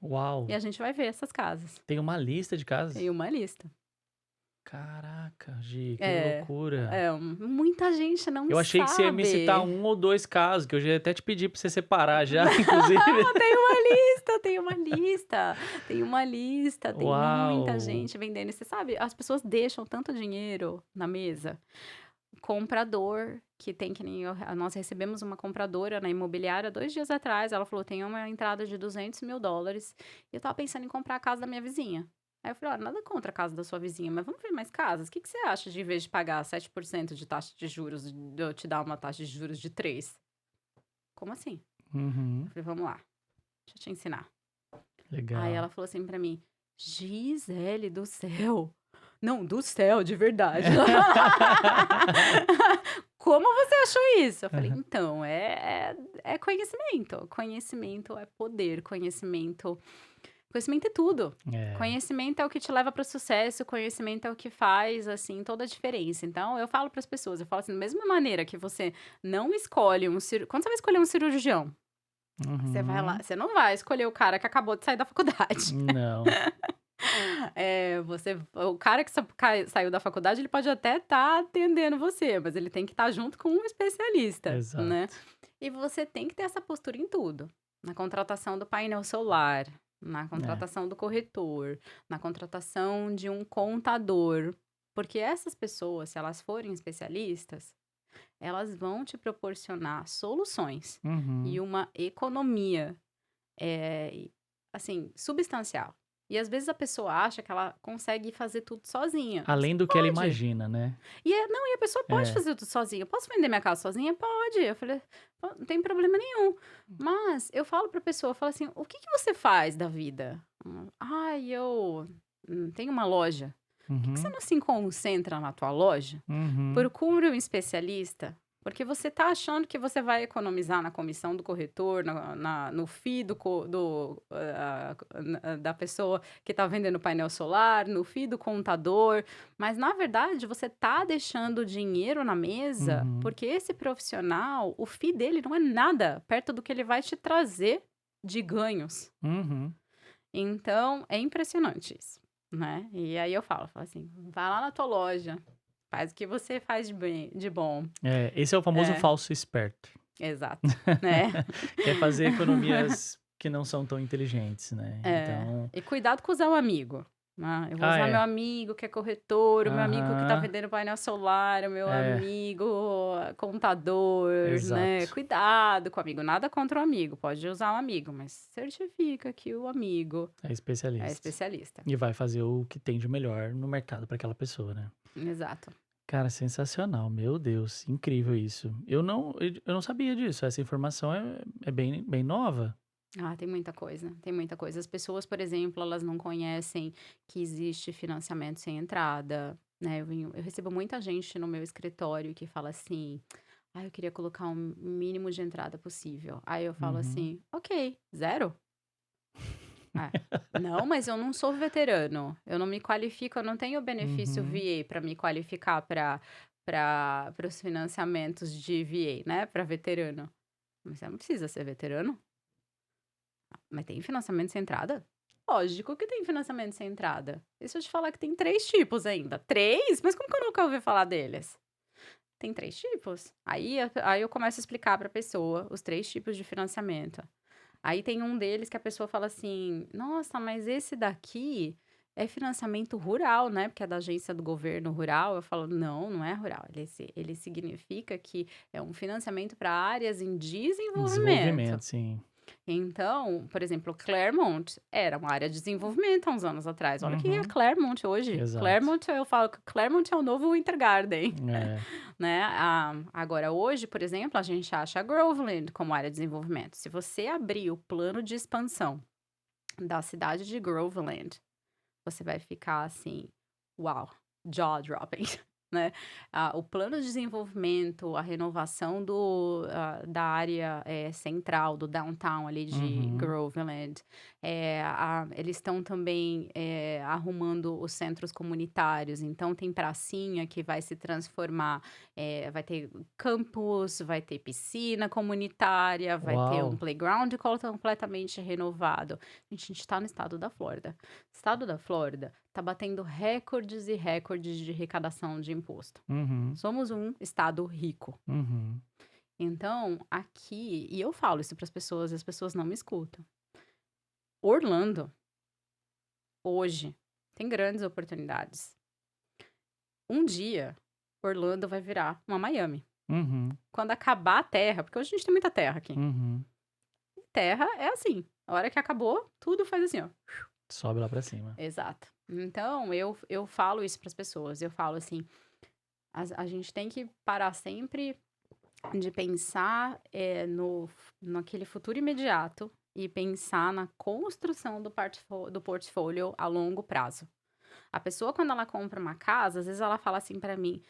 A: Uau.
B: E a gente vai ver essas casas.
A: Tem uma lista de casas?
B: Tem uma lista.
A: Caraca, Gi, que
B: É,
A: loucura.
B: muita gente não
A: Eu achei que você ia me citar
B: sabe.
A: 1 ou 2 casos, que eu já ia até te pedir pra você separar já, inclusive.
B: Não, tem uma lista, tem uma lista, tem uma lista, tem muita
A: Uau.
B: gente vendendo. E você sabe, as pessoas deixam tanto dinheiro na mesa. Comprador que tem que nem nós recebemos uma compradora na imobiliária 2 dias atrás, ela falou: "Tem uma entrada de 200 mil dólares e eu estava pensando em comprar a casa da minha vizinha". Aí eu falei: "Olha, nada contra a casa da sua vizinha, mas vamos ver mais casas. O que que você acha de, em vez de pagar 7% de taxa de juros, de eu te dar uma taxa de juros de 3%?" "Como assim?" Eu
A: Uhum.
B: falei: "Vamos lá, deixa eu te ensinar". Aí
A: Legal.
B: ela falou assim pra mim: "Gisele do céu, não, do céu, de verdade. Como você achou isso?" Eu falei:
A: Aham.
B: "Então, é conhecimento. Conhecimento é poder, conhecimento é tudo.
A: É.
B: Conhecimento é o que te leva para o sucesso, conhecimento é o que faz, assim, toda a diferença". Então, eu falo para as pessoas, eu falo assim: da mesma maneira que você não escolhe quando você vai escolher um cirurgião, você vai lá,
A: Uhum.
B: você não vai escolher o cara que acabou de sair da faculdade.
A: Não.
B: O cara que saiu da faculdade, ele pode até estar atendendo você, mas ele tem que estar junto com um especialista, né.
A: Exato.
B: E você tem que ter essa postura em tudo, na contratação do painel solar, na
A: É.
B: contratação do corretor, na contratação de um contador, porque essas pessoas, se elas forem especialistas, elas vão te proporcionar soluções e
A: Uhum.
B: uma economia, eh, assim, substancial. E às vezes a pessoa acha que ela consegue fazer tudo sozinha. Você
A: Além do que ela
B: pode.
A: imagina, né.
B: Não, e a pessoa pode
A: É.
B: fazer tudo sozinha. "Eu posso vender minha casa sozinha?" "Pode". Eu falei: "Pô, não tem problema nenhum". Mas eu falo pra pessoa, eu falo assim: "O que que você faz da vida?" "Ai, eu, tenho uma loja". "Por que que você
A: Uhum.
B: não se concentra na tua loja?
A: Uhum.
B: Procure um especialista, porque você tá achando que você vai economizar na comissão do corretor, no FII da pessoa que tá vendendo painel solar, no FII do contador, mas na verdade você tá deixando dinheiro na mesa,
A: Uhum.
B: porque esse profissional, o FII dele não é nada perto do que ele vai te trazer de ganhos".
A: Uhum.
B: Então, é impressionante isso, né. E aí eu falo assim: "Vai lá na tua loja, faz o que você faz de bom".
A: É, esse é o famoso
B: É,
A: falso esperto.
B: exato, né.
A: Quer fazer economias que não são tão inteligentes, né.
B: É.
A: Então
B: E cuidado com usar o amigo, né. Eu vou
A: ah,
B: usar meu
A: é.
B: amigo que é corretor, o meu amigo que tá
A: Aham.
B: vendendo painel solar, o meu
A: É,
B: amigo contador, né.
A: exato.
B: Cuidado com o amigo, nada contra o amigo, pode usar o amigo, mas certifica que o amigo
A: É
B: é
A: especialista.
B: especialista.
A: E vai fazer o que tem de melhor no mercado para aquela pessoa, né.
B: Exato.
A: Cara, sensacional, meu Deus, incrível isso. Eu não sabia disso, essa informação é bem nova.
B: Ah, tem muita coisa, tem muita coisa. As pessoas, por exemplo, elas não conhecem que existe financiamento sem entrada, né? Eu recebo muita gente no meu escritório que fala assim: "Ah, eu queria colocar um mínimo de entrada possível". Aí eu falo
A: Uhum.
B: assim: "Ok, zero? Ah, não, mas eu não sou veterano, eu não me qualifico, eu não tenho benefício
A: Uhum.
B: VA para me qualificar para os financiamentos de VA, né, para veterano. Mas você não precisa ser veterano. Mas tem financiamento sem entrada? Lógico que tem financiamento sem entrada. E se eu te falar que tem 3 tipos ainda? 3? Mas como que eu nunca ouvi falar deles? Tem 3 tipos. Aí eu começo a explicar para a pessoa os 3 tipos de financiamento. Aí tem um deles que a pessoa fala assim: "Nossa, mas esse daqui é financiamento rural, né, porque é da agência do governo rural". Eu falo: "Não, não é rural. Ele significa que é um financiamento para áreas em desenvolvimento".
A: Desenvolvimento, sim.
B: Então, por exemplo, Claremont era uma área de desenvolvimento há uns anos atrás. Olha o que é
A: Uhum.
B: Claremont hoje.
A: Exato.
B: Claremont, eu falo que Claremont é o novo Winter Garden,
A: É.
B: né? Agora, hoje, por exemplo, a gente acha Groveland como área de desenvolvimento. Se você abrir o plano de expansão da cidade de Groveland, você vai ficar assim, uau, jaw-dropping, né. O plano de desenvolvimento, a renovação da área, central, do downtown ali de
A: Uhum.
B: Groveland, eles estão também, arrumando os centros comunitários, então tem pracinha que vai se transformar, vai ter campus, vai ter piscina comunitária, vai ter um
A: Uau!
B: playground completamente renovado. Gente, a gente tá no estado da Flórida. Estado da Flórida tá batendo recordes e recordes de arrecadação de imposto.
A: Uhum.
B: Somos um estado rico.
A: Uhum.
B: Então, aqui, e eu falo isso para as pessoas e as pessoas não me escutam. Orlando, hoje, tem grandes oportunidades. Um dia, Orlando vai virar uma Miami.
A: Uhum.
B: Quando acabar a terra, porque hoje a gente tem muita terra aqui.
A: Uhum.
B: Terra é assim. A hora que acabou, tudo faz assim, ó.
A: Sobe lá pra cima.
B: Exato. Então, eu falo isso para as pessoas. Eu falo assim: a gente tem que parar sempre de pensar, no naquele futuro imediato e pensar na construção do portfólio a longo prazo. A pessoa, quando ela compra uma casa, às vezes ela fala assim para mim: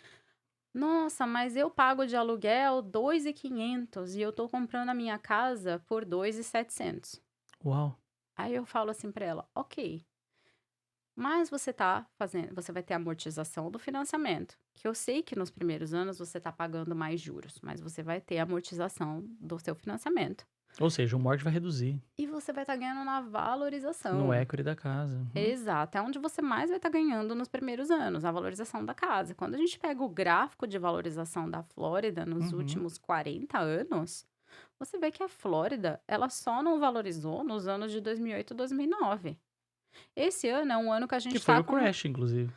B: "Nossa, mas eu pago de aluguel 2.500 e eu tô comprando a minha casa por 2.700".
A: Uau!
B: Aí eu falo assim para ela: "Ok, mas você vai ter a amortização do financiamento, que eu sei que nos primeiros anos você está pagando mais juros, mas você vai ter a amortização do seu financiamento.
A: Ou seja, o mortgage vai reduzir
B: E você vai estar ganhando na
A: no
B: valorização.
A: equity da casa. Uhum.
B: Exato, é onde você mais vai estar ganhando nos primeiros anos, a valorização da casa. Quando a gente pega o gráfico de valorização da Flórida nos
A: Uhum.
B: últimos 40 anos, você vê que a Flórida, ela só não valorizou nos anos de 2008 e 2009. Esse ano é um ano que a gente
A: Que foi
B: está
A: o
B: com
A: crash, inclusive.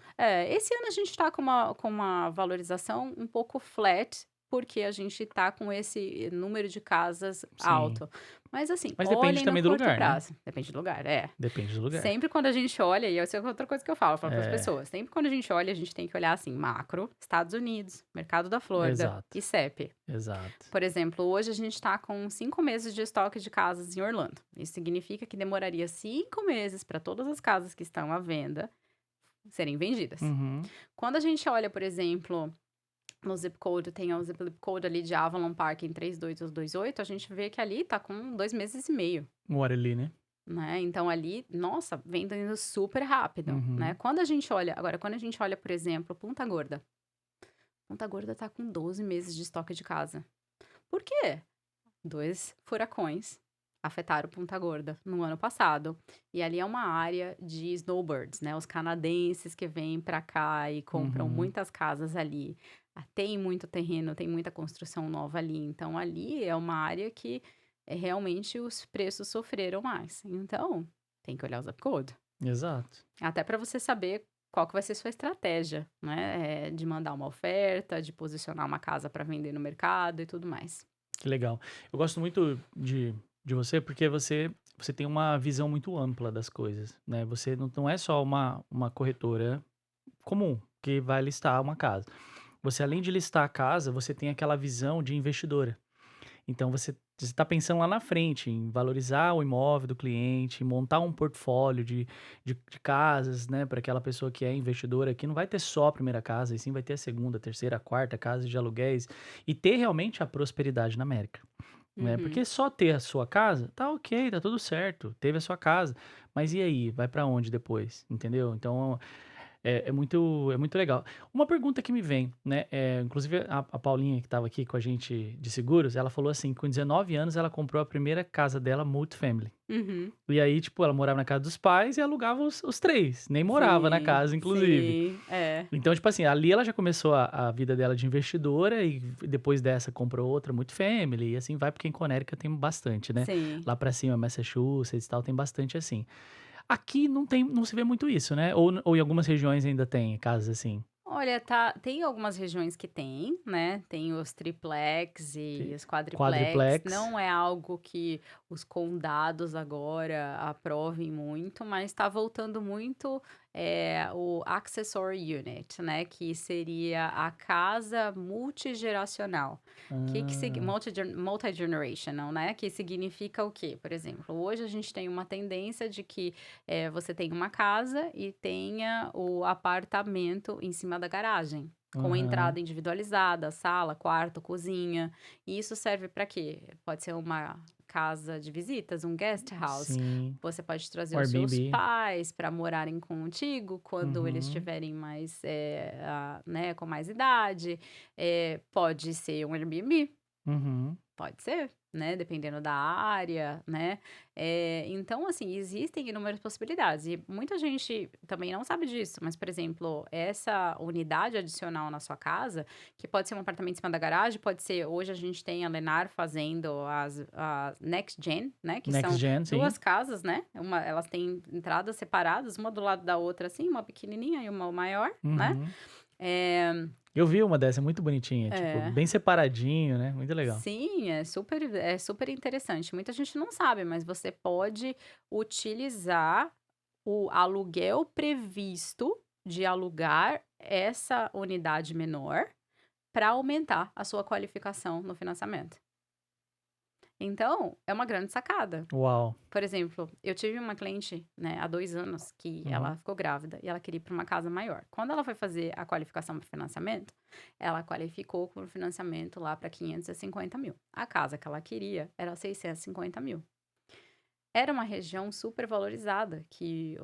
B: esse ano a gente tá com uma valorização um pouco flat, porque a gente tá com esse número de casas
A: Sim.
B: alto. Mas assim,
A: Mas depende
B: olhem no
A: também do
B: curto
A: lugar, né?
B: prazo. Depende do lugar, é.
A: Depende do lugar.
B: Sempre quando a gente olha, e essa é outra coisa que eu falo para as
A: É,
B: pessoas, sempre quando a gente olha, a gente tem que olhar assim, macro, Estados Unidos, mercado da Flórida
A: exato,
B: e CEP.
A: exato.
B: Por exemplo, hoje a gente está com 5 meses de estoque de casas em Orlando. Isso significa que demoraria 5 meses para todas as casas que estão à venda serem vendidas.
A: Uhum.
B: Quando a gente olha, por exemplo, no zip code, tem o zip code ali de Avalon Park em 32228, a gente vê que ali tá com 2 meses e meio,
A: Mora ali, né?
B: né. Então ali, nossa, vem indo super rápido, né.
A: Uhum.
B: Quando a gente olha, por exemplo, Punta Gorda. Punta Gorda tá com 12 meses de estoque de casa. Por quê? 2 furacões afetaram Punta Gorda no ano passado, e ali é uma área de snowbirds, né, os canadenses que vêm para cá e compram
A: Uhum.
B: muitas casas ali. Tem muito terreno, tem muita construção nova ali, então ali é uma área que, realmente os preços sofreram mais. Então, tem que olhar o zip code,
A: Exato.
B: até para você saber qual que vai ser sua estratégia, né, de mandar uma oferta, de posicionar uma casa para vender no mercado e tudo mais.
A: Que legal. Eu gosto muito de você porque você tem uma visão muito ampla das coisas, né? Você não é só uma corretora comum que vai listar uma casa. Você, além de listar a casa, você tem aquela visão de investidora. Então você está pensando lá na frente em valorizar o imóvel do cliente, em montar um portfólio de casas, né, para aquela pessoa que é investidora, que não vai ter só a primeira casa, e sim vai ter a segunda, terceira, quarta casa de aluguéis, e ter realmente a prosperidade na América, né?
B: Uhum.
A: Porque só ter a sua casa, tá ok, tá tudo certo, teve a sua casa, mas e aí, vai para onde depois, entendeu? Então é muito legal. Uma pergunta que me vem, né, inclusive a Paulinha que estava aqui com a gente de seguros, ela falou assim, com 19 anos ela comprou a primeira casa dela multifamily.
B: Uhum.
A: E aí, tipo, ela morava na casa dos pais e alugava os 3, nem morava na
B: Sim,
A: casa inclusive.
B: sim, é.
A: Então, tipo assim, ali ela já começou a vida dela de investidora e depois dessa comprou outra multifamily e assim vai, porque em Connecticut tem bastante, né.
B: Sim.
A: Lá pra cima, Massachusetts e tal, tem bastante assim. Aqui não se vê muito isso, né, ou em algumas regiões ainda tem casas assim?
B: Olha, tem algumas regiões que tem, né, tem os triplex e
A: Te
B: os quadriplex,
A: Quadriplex.
B: não é algo que os condados agora aprovem muito, mas está voltando muito, o accessory unit, né, que seria a casa multigeracional. Que signi
A: Ah,
B: multigenerational, né, que significa o quê? Por exemplo, hoje a gente tem uma tendência de que você tem uma casa e tenha o apartamento em cima da garagem, com
A: aham.
B: entrada individualizada, sala, quarto, cozinha. E isso serve para quê? Pode ser uma casa de visitas, um guest house.
A: Sim.
B: Você pode trazer
A: O
B: os seus
A: Airbnb.
B: pais para morarem contigo quando eles
A: Uhum,
B: estiverem mais, né, com mais idade. Pode ser um Airbnb.
A: uhum.
B: Pode ser, né, dependendo da área, né. Então, assim, existem inúmeras possibilidades e muita gente também não sabe disso, mas, por exemplo, essa unidade adicional na sua casa, que pode ser um apartamento em cima da garagem, pode ser hoje a gente tem a Lennar fazendo as Next Gen, né, que
A: Next
B: são
A: Gen, sim.
B: 2 casas, né, elas têm entradas separadas, uma do lado da outra, assim, uma pequenininha e uma maior, né.
A: Uhum.
B: Eh
A: Eu vi uma dessa, muito bonitinha, tipo,
B: é.
A: bem separadinho, né, muito legal.
B: Sim, é super interessante. Muita gente não sabe, mas você pode utilizar o aluguel previsto de alugar essa unidade menor para aumentar a sua qualificação no financiamento. Então, é uma grande sacada.
A: Uau.
B: Por exemplo, eu tive uma cliente, né, há 2 anos que
A: Uhum.
B: ela ficou grávida e ela queria ir para uma casa maior. Quando ela foi fazer a qualificação para o financiamento, ela qualificou com o financiamento lá para 550.000. A casa que ela queria era 650.000. Era uma região super valorizada, que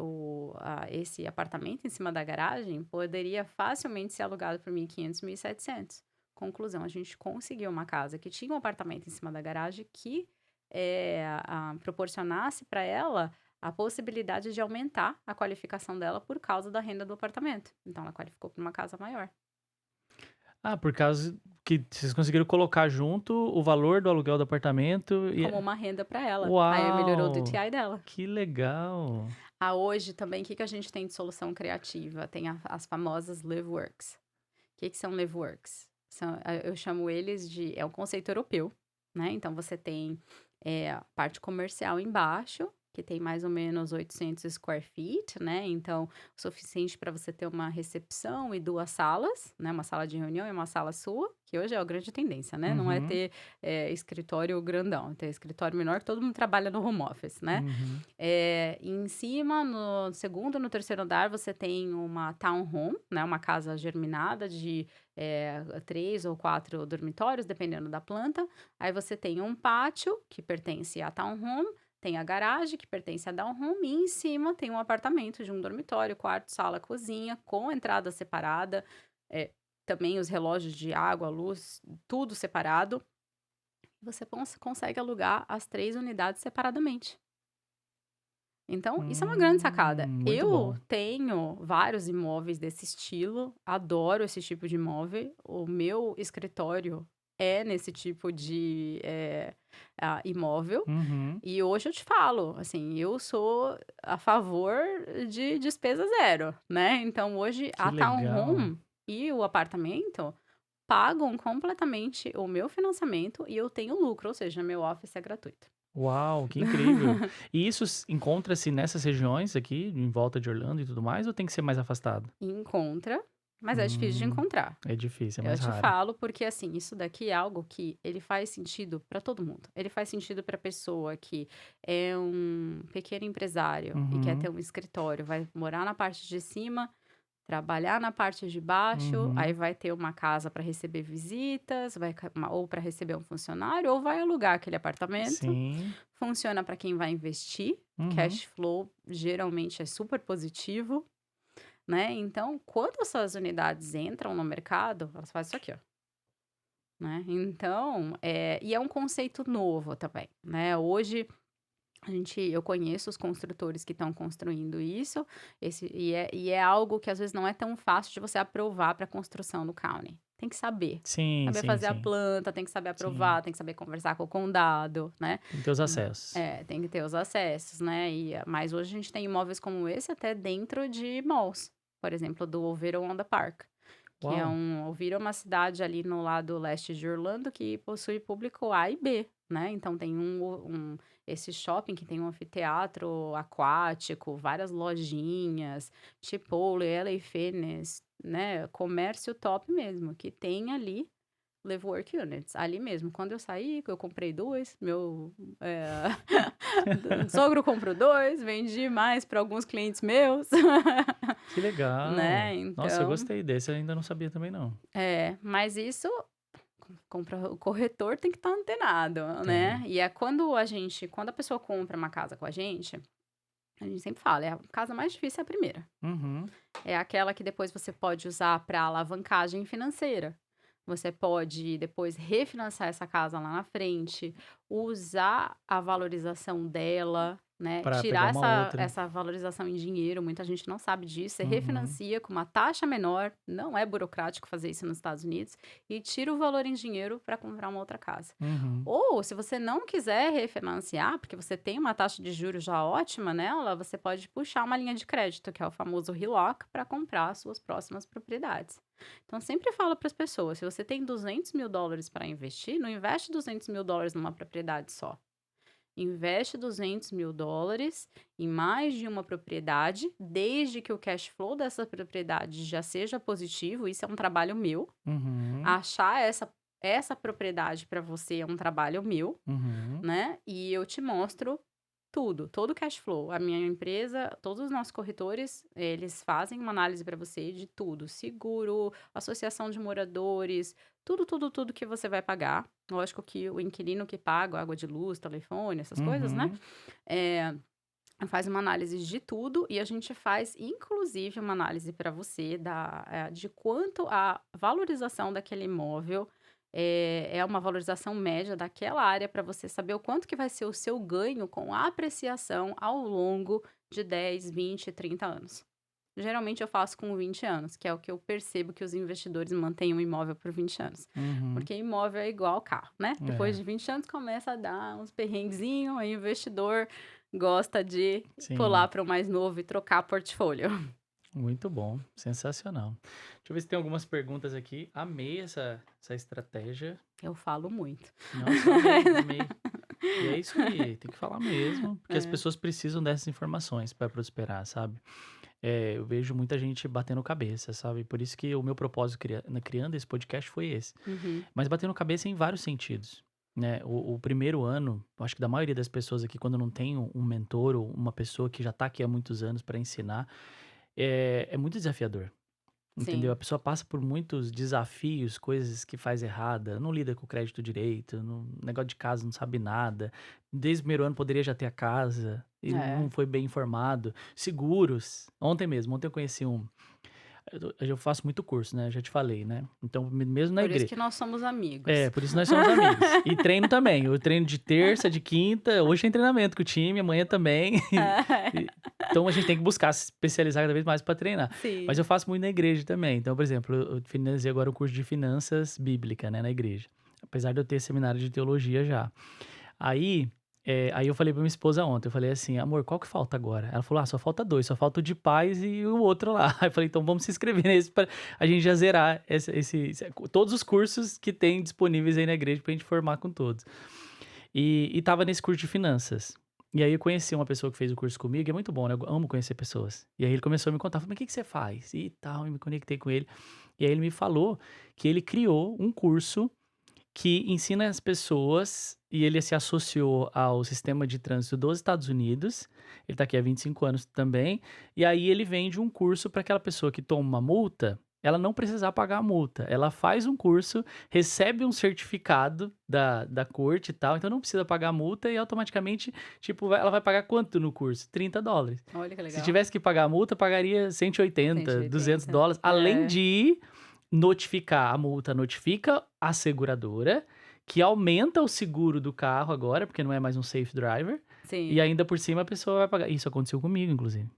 B: esse apartamento em cima da garagem poderia facilmente ser alugado por 1.500, 1.700. Conclusão, a gente conseguiu uma casa que tinha um apartamento em cima da garagem que proporcionasse para ela a possibilidade de aumentar a qualificação dela por causa da renda do apartamento. Então, ela qualificou para uma casa maior,
A: Ah, por causa que vocês conseguiram colocar junto o valor do aluguel do apartamento e
B: como uma renda para ela. Aí melhorou o
A: uau,
B: DTI dela.
A: que legal.
B: Hoje também, o que que a gente tem de solução criativa? Tem as famosas LiveWorks. Que são LiveWorks? Eu chamo eles de é um conceito europeu, né, então você tem, a parte comercial embaixo, que tem mais ou menos 800 square feet, né, então o suficiente para você ter uma recepção e 2 salas, né, uma sala de reunião e uma sala sua, que hoje é a grande tendência, né, não é
A: Uhum,
B: ter, escritório grandão, é ter escritório menor que todo mundo trabalha no home office, né.
A: uhum.
B: Em cima, no segundo, no terceiro andar, você tem uma townhome, né, uma casa germinada de 3 ou 4 dormitórios, dependendo da planta. Aí você tem um pátio, que pertence à townhome, tem a garagem, que pertence à townhome, e em cima tem um apartamento de um dormitório, quarto, sala, cozinha, com entrada separada, eh, também os relógios de água, luz, tudo separado. Você consegue alugar as 3 unidades separadamente. Então, isso é uma grande sacada.
A: Muito
B: Eu
A: bom.
B: tenho vários imóveis desse estilo, adoro esse tipo de imóvel. O meu escritório é nesse tipo de imóvel.
A: Uhum.
B: E hoje eu te falo, assim, eu sou a favor de despesa zero, né? Então, hoje
A: Que
B: a
A: legal.
B: townhome e o apartamento pagam completamente o meu financiamento e eu tenho lucro, ou seja, meu office é gratuito.
A: Uau, que incrível. E isso encontra-se nessas regiões aqui, em volta de Orlando e tudo mais, ou tem que ser mais afastado?
B: Encontra. Mas é difícil de encontrar.
A: É difícil, é
B: Eu
A: mais
B: te
A: raro.
B: falo porque, assim, isso daqui é algo que ele faz sentido para todo mundo. Ele faz sentido para pessoa que é um pequeno empresário e quer ter
A: Uhum,
B: um escritório, vai morar na parte de cima, trabalhar na parte de baixo, aí
A: uhum,
B: vai ter uma casa para receber visitas, ou para receber um funcionário, ou vai alugar aquele apartamento.
A: sim,
B: Funciona para quem vai investir.
A: uhum,
B: Cash flow geralmente é super positivo, né? Então, quando essas unidades entram no mercado, elas fazem isso aqui, ó. Né? Então, e é um conceito novo também, né? Hoje eu conheço os construtores que estão construindo isso, e é algo que às vezes não é tão fácil de você aprovar para construção no county. Tem que
A: sim,
B: saber
A: sim,
B: fazer a
A: sim,
B: planta, tem que saber
A: sim.
B: aprovar, tem que saber conversar com o condado, né?
A: Tem que ter os acessos.
B: Tem que ter os acessos, né? Mas hoje a gente tem imóveis como esse até dentro de malls, por exemplo, do Oviedo on the Park.
A: Uau,
B: Ouvira é uma cidade ali no lado leste de Orlando que possui público A e B, né? Então tem esse shopping que tem um anfiteatro aquático, várias lojinhas, Chipotle, LA Fitness, né? Comércio top mesmo, que tem ali Live Work Units, ali mesmo. Quando eu saí, eu comprei 2, meu sogro comprou 2, vendi mais para alguns clientes meus,
A: que legal.
B: né?
A: Nossa, eu
B: Então,
A: gostei desse, eu ainda não sabia também não.
B: mas isso o corretor tem que estar antenado, né?
A: Tem.
B: E é quando a pessoa compra uma casa com a gente sempre fala, é a casa mais difícil é a primeira.
A: Uhum,
B: É aquela que depois você pode usar para alavancagem financeira. Você pode depois refinanciar essa casa lá na frente, usar a valorização dela, né?
A: para pegar
B: Tirar
A: uma
B: essa,
A: outra.
B: essa valorização em dinheiro, muita gente não sabe disso. Você
A: Uhum,
B: refinancia com uma taxa menor, não é burocrático fazer isso nos Estados Unidos, e tira o valor em dinheiro para comprar uma outra casa.
A: uhum,
B: Ou, se você não quiser refinanciar, porque você tem uma taxa de juros já ótima nela, você pode puxar uma linha de crédito, que é o famoso HELOC, para comprar as suas próximas propriedades. Então, sempre falo para as pessoas, se você tem $200.000 para investir, não investe $200.000 numa propriedade só. Investe $200.000 em mais de uma propriedade, desde que o cash flow dessa propriedade já seja positivo, isso é um trabalho meu.
A: uhum,
B: Achar essa propriedade para você é um trabalho meu,
A: uhum.
B: né? E eu te mostro tudo, todo o cash flow. A minha empresa, todos os nossos corretores, eles fazem uma análise para você de tudo: seguro, associação de moradores, tudo, tudo, tudo que você vai pagar. Lógico que o inquilino que paga água de luz, telefone, essas coisas, né?
A: Uhum.
B: É, faz uma análise de tudo e a gente faz, inclusive, uma análise para você de quanto a valorização daquele imóvel é uma valorização média daquela área para você saber o quanto que vai ser o seu ganho com a apreciação ao longo de 10, 20, 30 anos. Geralmente eu faço com 20 anos, que é o que eu percebo que os investidores mantêm um imóvel por 20 anos.
A: Uhum.
B: Porque imóvel é igual carro, né? Depois
A: É,
B: de 20 anos começa a dar uns perrenguezinhos, aí o investidor gosta de pular
A: sim,
B: para o mais novo e trocar portfólio.
A: muito bom, sensacional. Deixa eu ver se tem algumas perguntas aqui. Amei essa estratégia.
B: Eu falo muito.
A: Nossa, amei, amei. E é isso aí, tem que falar mesmo, porque as
B: É.
A: pessoas precisam dessas informações para prosperar, sabe? Eu vejo muita gente batendo cabeça, sabe? Por isso que o meu propósito criando esse podcast foi esse.
B: Uhum.
A: Mas batendo cabeça em vários sentidos. Né? O primeiro ano, eu acho que da maioria das pessoas aqui, quando não tem um mentor ou uma pessoa que já está aqui há muitos anos para ensinar, é muito desafiador. Entendeu? A
B: Sim.
A: pessoa passa por muitos desafios, coisas que faz errada, não lida com o crédito direito, negócio de casa não sabe nada. Desde o primeiro ano poderia já ter a casa e não
B: É.
A: foi bem informado. Seguros. Ontem eu conheci um. Eu faço muito curso, né? Já te falei, né? Então, mesmo na
B: Por isso
A: igreja.
B: que nós somos amigos.
A: Por isso nós somos amigos. E treino também. Eu treino de terça, de quinta. Hoje tem treinamento com o time, amanhã também. E- Então a gente tem que buscar se especializar cada vez mais para treinar. Mas
B: Sim.
A: eu faço muito na igreja também. Então, por exemplo, eu finalizei agora o curso de finanças bíblica, né, na igreja. Apesar de eu ter seminário de teologia já. Aí, aí eu falei pra minha esposa ontem, eu falei assim, amor, qual que falta agora? Ela falou, só falta 2, só falta o de paz e o outro lá. Aí eu falei, então vamos se inscrever nesse pra a gente já zerar todos os cursos que tem disponíveis aí na igreja pra gente formar com todos. E tava nesse curso de finanças. E aí eu conheci uma pessoa que fez o curso comigo, e é muito bom, né? Eu amo conhecer pessoas. E aí ele começou a me contar, falei, mas o que você faz? E tal, e me conectei com ele. E aí ele me falou que ele criou um curso que ensina as pessoas, e ele se associou ao sistema de trânsito dos Estados Unidos. Ele tá aqui há 25 anos também. E aí ele vende um curso para aquela pessoa que toma uma multa, ela não precisar pagar a multa. Ela faz um curso, recebe um certificado da corte e tal, então não precisa pagar a multa e automaticamente, tipo, ela vai pagar quanto no curso? $30.
B: Olha que
A: Se
B: legal.
A: tivesse que pagar a multa, pagaria 180, $200,
B: 180.
A: além
B: É,
A: de notificar, a multa notifica a seguradora, que aumenta o seguro do carro agora, porque não é mais um safe driver, e
B: sim,
A: ainda por cima a pessoa vai pagar. Isso aconteceu comigo, inclusive.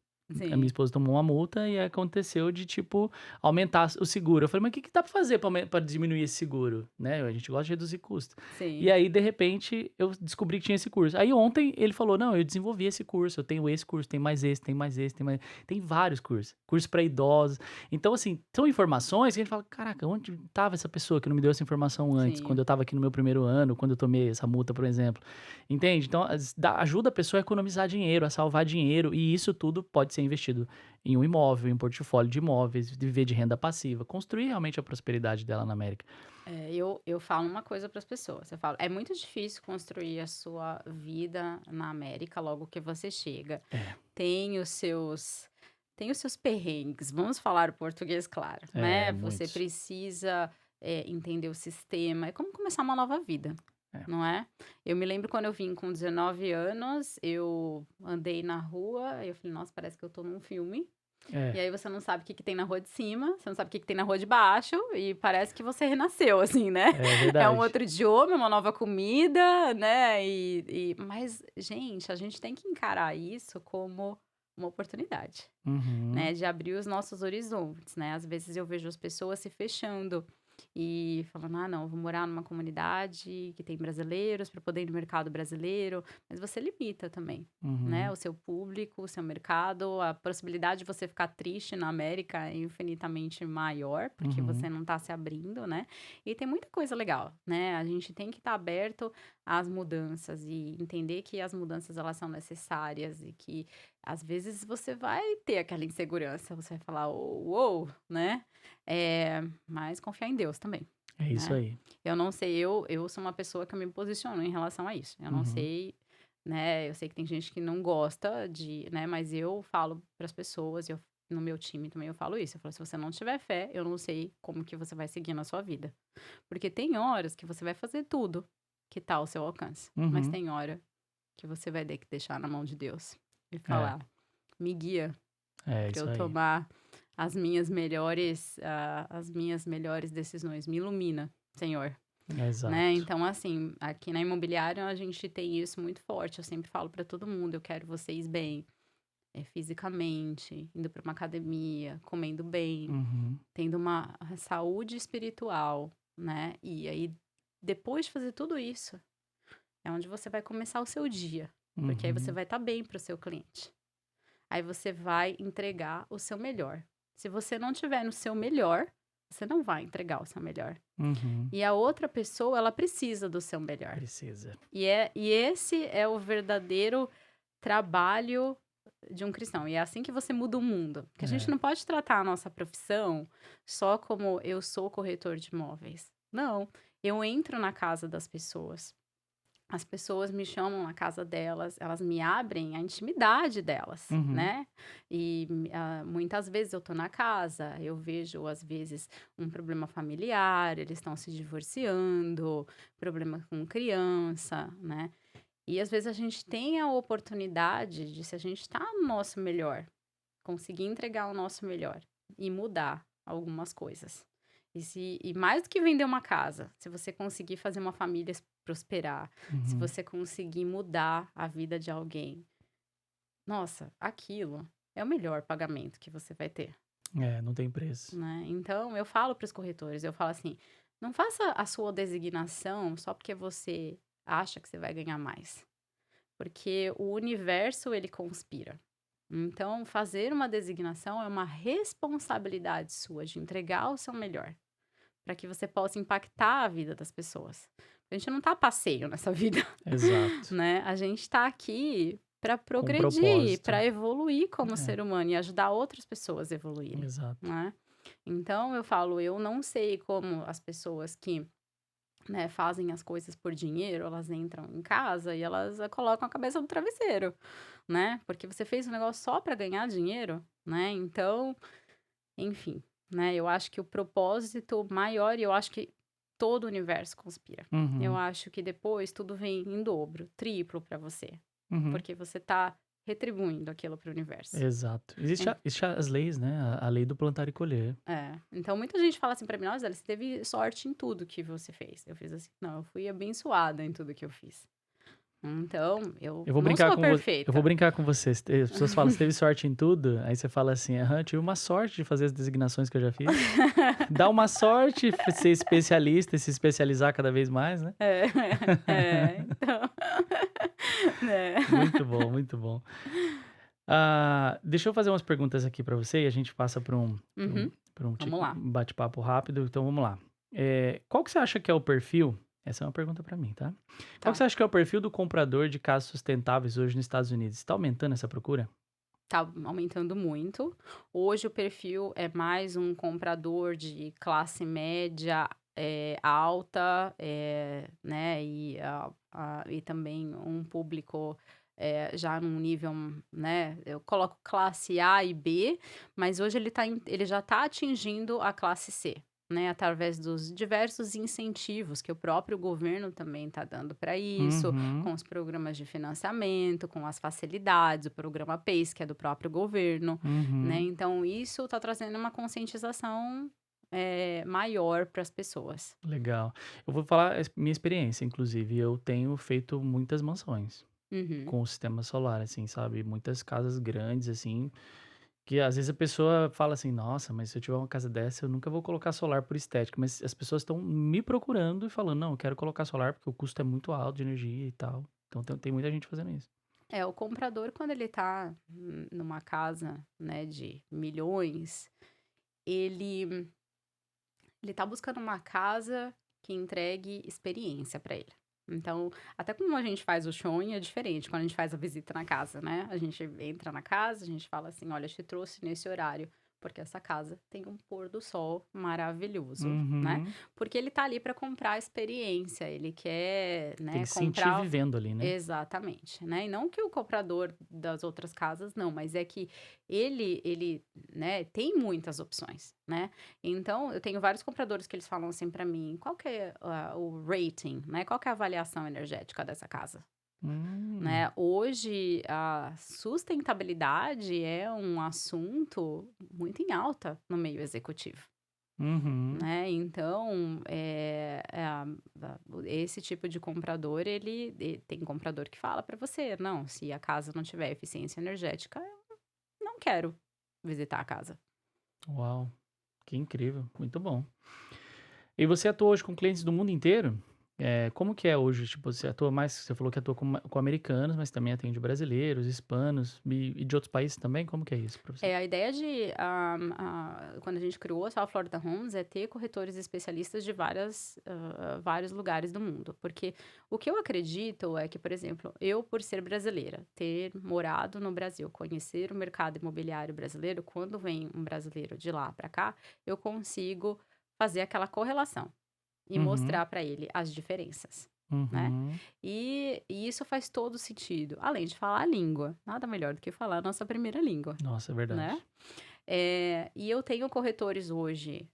A: A minha
B: sim,
A: esposa tomou uma multa e aconteceu de, tipo, aumentar o seguro. Eu falei, mas o que que dá pra fazer pra diminuir esse seguro, né? A gente gosta de reduzir custo. E
B: sim.
A: aí, de repente, eu descobri que tinha esse curso. Aí ontem ele falou, não, eu desenvolvi esse curso, eu tenho esse curso, tem mais esse, tem mais esse, tem mais... Tem vários cursos. Curso pra idosos. Então, assim, são informações que a gente fala, caraca, onde tava essa pessoa que não me deu essa informação antes, quando
B: Sim.
A: eu tava aqui no meu primeiro ano, quando eu tomei essa multa, por exemplo. Entende? Então, ajuda a pessoa a economizar dinheiro, a salvar dinheiro, e isso tudo pode ser investido em um imóvel, em um portfólio de imóveis, viver de renda passiva, construir realmente a prosperidade dela na América.
B: Eu falo uma coisa para as pessoas. Eu falo, é muito difícil construir a sua vida na América logo que você chega.
A: É,
B: Tem os seus, tem os seus perrengues. Vamos falar o português claro, né? Você
A: muitos.
B: precisa entender o sistema. É como começar uma nova vida.
A: É,
B: Não é? Eu me lembro quando eu vim com 19 anos, eu andei na rua e eu falei, nossa, parece que eu tô num filme. E
A: é,
B: aí você não sabe o que que tem na rua de cima, você não sabe o que que tem na rua de baixo, e parece que você renasceu, assim, né?
A: é
B: É um
A: verdade.
B: outro idioma, uma nova comida, né? Mas, gente, a gente tem que encarar isso como uma oportunidade,
A: Uhum,
B: né? De abrir os nossos horizontes, né? Às vezes eu vejo as pessoas se fechando e falando, ah, não, eu vou morar numa comunidade que tem brasileiros para poder ir no mercado brasileiro, mas você limita também, né?
A: uhum,
B: O seu público, o seu mercado, a possibilidade de você ficar triste na América é infinitamente maior, porque você
A: uhum.
B: não tá se abrindo, né? E tem muita coisa legal, né? A gente tem que estar aberto às mudanças e entender que as mudanças elas são necessárias e que às vezes você vai ter aquela insegurança, você vai falar, uou, né? Mas confiar em Deus também,
A: É isso
B: né.
A: aí.
B: Eu não sei, eu sou uma pessoa que eu me posiciono em relação a isso. Eu não
A: Uhum,
B: sei, né, eu sei que tem gente que não gosta de, né, mas eu falo para as pessoas, eu no meu time também eu falo isso, eu falo: "Se você não tiver fé, eu não sei como que você vai seguir na sua vida". Porque tem horas que você vai fazer tudo que tá ao seu alcance, mas
A: uhum.
B: tem hora que você vai ter que deixar na mão de Deus e
A: É,
B: falar: "Me guia".
A: é
B: Para
A: isso
B: eu
A: aí.
B: tomar as minhas melhores decisões. Me ilumina, Senhor, né.
A: Exato.
B: Então, assim, aqui na imobiliária a gente tem isso muito forte, eu sempre falo para todo mundo: "Eu quero vocês bem, fisicamente, indo para uma academia, comendo bem,
A: Uhum,
B: tendo uma saúde espiritual", né. E aí, depois de fazer tudo isso, é onde você vai começar o seu dia, porque aí você
A: uhum,
B: vai estar bem para o seu cliente. Aí você vai entregar o seu melhor. Se você não tiver no seu melhor, você não vai entregar o seu melhor.
A: uhum.
B: E a outra pessoa, ela precisa do seu melhor.
A: Precisa.
B: E esse é o verdadeiro trabalho de um cristão. E é assim que você muda o mundo. Porque a gente
A: É.
B: não pode tratar a nossa profissão só como eu sou corretor de imóveis. Não, eu entro na casa das pessoas. As pessoas me chamam na casa delas, elas me abrem a intimidade delas,
A: Uhum,
B: né. Muitas vezes eu tô na casa, eu vejo, às vezes, um problema familiar, eles estão se divorciando, problema com criança, né. E às vezes a gente tem a oportunidade de, se a gente tá no nosso melhor, conseguir entregar o nosso melhor e mudar algumas coisas. E mais do que vender uma casa, se você conseguir fazer uma família prosperar, se
A: uhum.
B: você conseguir mudar a vida de alguém, nossa, aquilo é o melhor pagamento que você vai ter,
A: É, não tem preço.
B: né. Então eu falo para os corretores, eu falo assim: "Não faça a sua designação só porque você acha que você vai ganhar mais, porque o universo ele conspira". Então, fazer uma designação é uma responsabilidade sua de entregar o seu melhor, para que você possa impactar a vida das pessoas. A gente não tá a passeio nessa vida,
A: Exato.
B: né? A gente tá aqui para
A: Com
B: progredir,
A: propósito.
B: para evoluir como
A: É,
B: ser humano e ajudar outras pessoas a evoluírem,
A: exato.
B: né. Então eu falo, eu não sei como as pessoas que, né, fazem as coisas por dinheiro, elas entram em casa e elas colocam a cabeça no travesseiro, né, porque você fez um negócio só para ganhar dinheiro, né, então, enfim, né, eu acho que o propósito maior e eu acho que todo o universo conspira. Eu
A: Uhum,
B: acho que depois tudo vem em dobro, triplo para você,
A: uhum.
B: porque você tá retribuindo aquilo para o universo.
A: Exato. Existe as leis, né? A lei do plantar e colher.
B: Então muita gente fala assim pra mim: "Nossa, você teve sorte em tudo que você fez". Eu fiz assim: "Não, eu fui abençoada em tudo que eu fiz". Então, eu não sou
A: Eu vou
B: perfeita.
A: brincar com você. As pessoas falam, você teve sorte em tudo? Aí você fala assim, aham, tive uma sorte de fazer as designações que eu já fiz. Dá uma sorte ser especialista e se especializar cada vez mais, né?
B: É, então, né.
A: Muito bom, muito bom. Ah, deixa eu fazer umas perguntas aqui para você e a gente passa
B: Uhum,
A: pra um
B: vamos lá.
A: bate-papo rápido. Então vamos lá. Qual que você acha que é o perfil? Essa é uma pergunta para mim, tá? Qual que
B: Tá.
A: você acha que é o perfil do comprador de casas sustentáveis hoje nos Estados Unidos? Está aumentando essa procura?
B: Tá aumentando muito. Hoje o perfil é mais um comprador de classe média, alta, né, e também um público, já num nível, né, eu coloco classe A e B, mas hoje ele já está atingindo a classe C, né, através dos diversos incentivos que o próprio governo também está dando para isso,
A: Uhum,
B: com os programas de financiamento, com as facilidades, o programa PACE, que é do próprio governo, né,
A: uhum.
B: então isso está trazendo uma conscientização, maior para as pessoas.
A: Legal. Eu vou falar minha experiência, inclusive. Eu tenho feito muitas mansões
B: Uhum.
A: com o sistema solar, assim, sabe? Muitas casas grandes, assim, que às vezes a pessoa fala assim: nossa, mas se eu tiver uma casa dessa, eu nunca vou colocar solar por estética. Mas as pessoas estão me procurando e falando: não, eu quero colocar solar porque o custo é muito alto de energia e tal. Então tem muita gente fazendo isso.
B: O comprador quando ele está numa casa, né, de milhões, ele ele tá buscando uma casa que entregue experiência para ele. Então, até como a gente faz o showing é diferente quando a gente faz a visita na casa, né? A gente entra na casa, a gente fala assim: olha, eu te trouxe nesse horário, porque essa casa tem um pôr do sol maravilhoso, né?
A: Uhum.
B: Porque ele tá ali para comprar a experiência, ele quer,
A: Tem
B: né,
A: que se sentir
B: comprar.
A: vivendo ali, né?
B: Exatamente, né, e não que o comprador das outras casas não, mas é que ele, né, tem muitas opções, né. Então eu tenho vários compradores que eles falam assim para mim: "Qual que é o rating, né, qual que é a avaliação energética dessa casa?",
A: Hum.
B: né. Hoje a sustentabilidade é um assunto muito em alta no meio executivo.
A: Uhum.
B: Né, então, esse tipo de comprador tem comprador que fala para você: "Não, se a casa não tiver eficiência energética, eu não quero visitar a casa".
A: Uau, que incrível, muito bom. E você atua hoje com clientes do mundo inteiro? Como que é hoje? Tipo, você atua mais, você falou que atua com americanos, mas também atende brasileiros, hispanos e de outros países também? Como que é isso pra você?
B: A ideia de, quando a gente criou a South Florida Homes, é ter corretores especialistas de vários lugares do mundo. Porque o que eu acredito é que, por exemplo, eu, por ser brasileira, ter morado no Brasil, conhecer o mercado imobiliário brasileiro, quando vem um brasileiro de lá para cá, eu consigo fazer aquela correlação e
A: Uhum,
B: mostrar para ele as diferenças, né?
A: uhum.
B: E isso faz todo sentido. Além de falar a língua, nada melhor do que falar a nossa primeira língua,
A: Nossa, é
B: né?
A: verdade.
B: E eu tenho corretores hoje,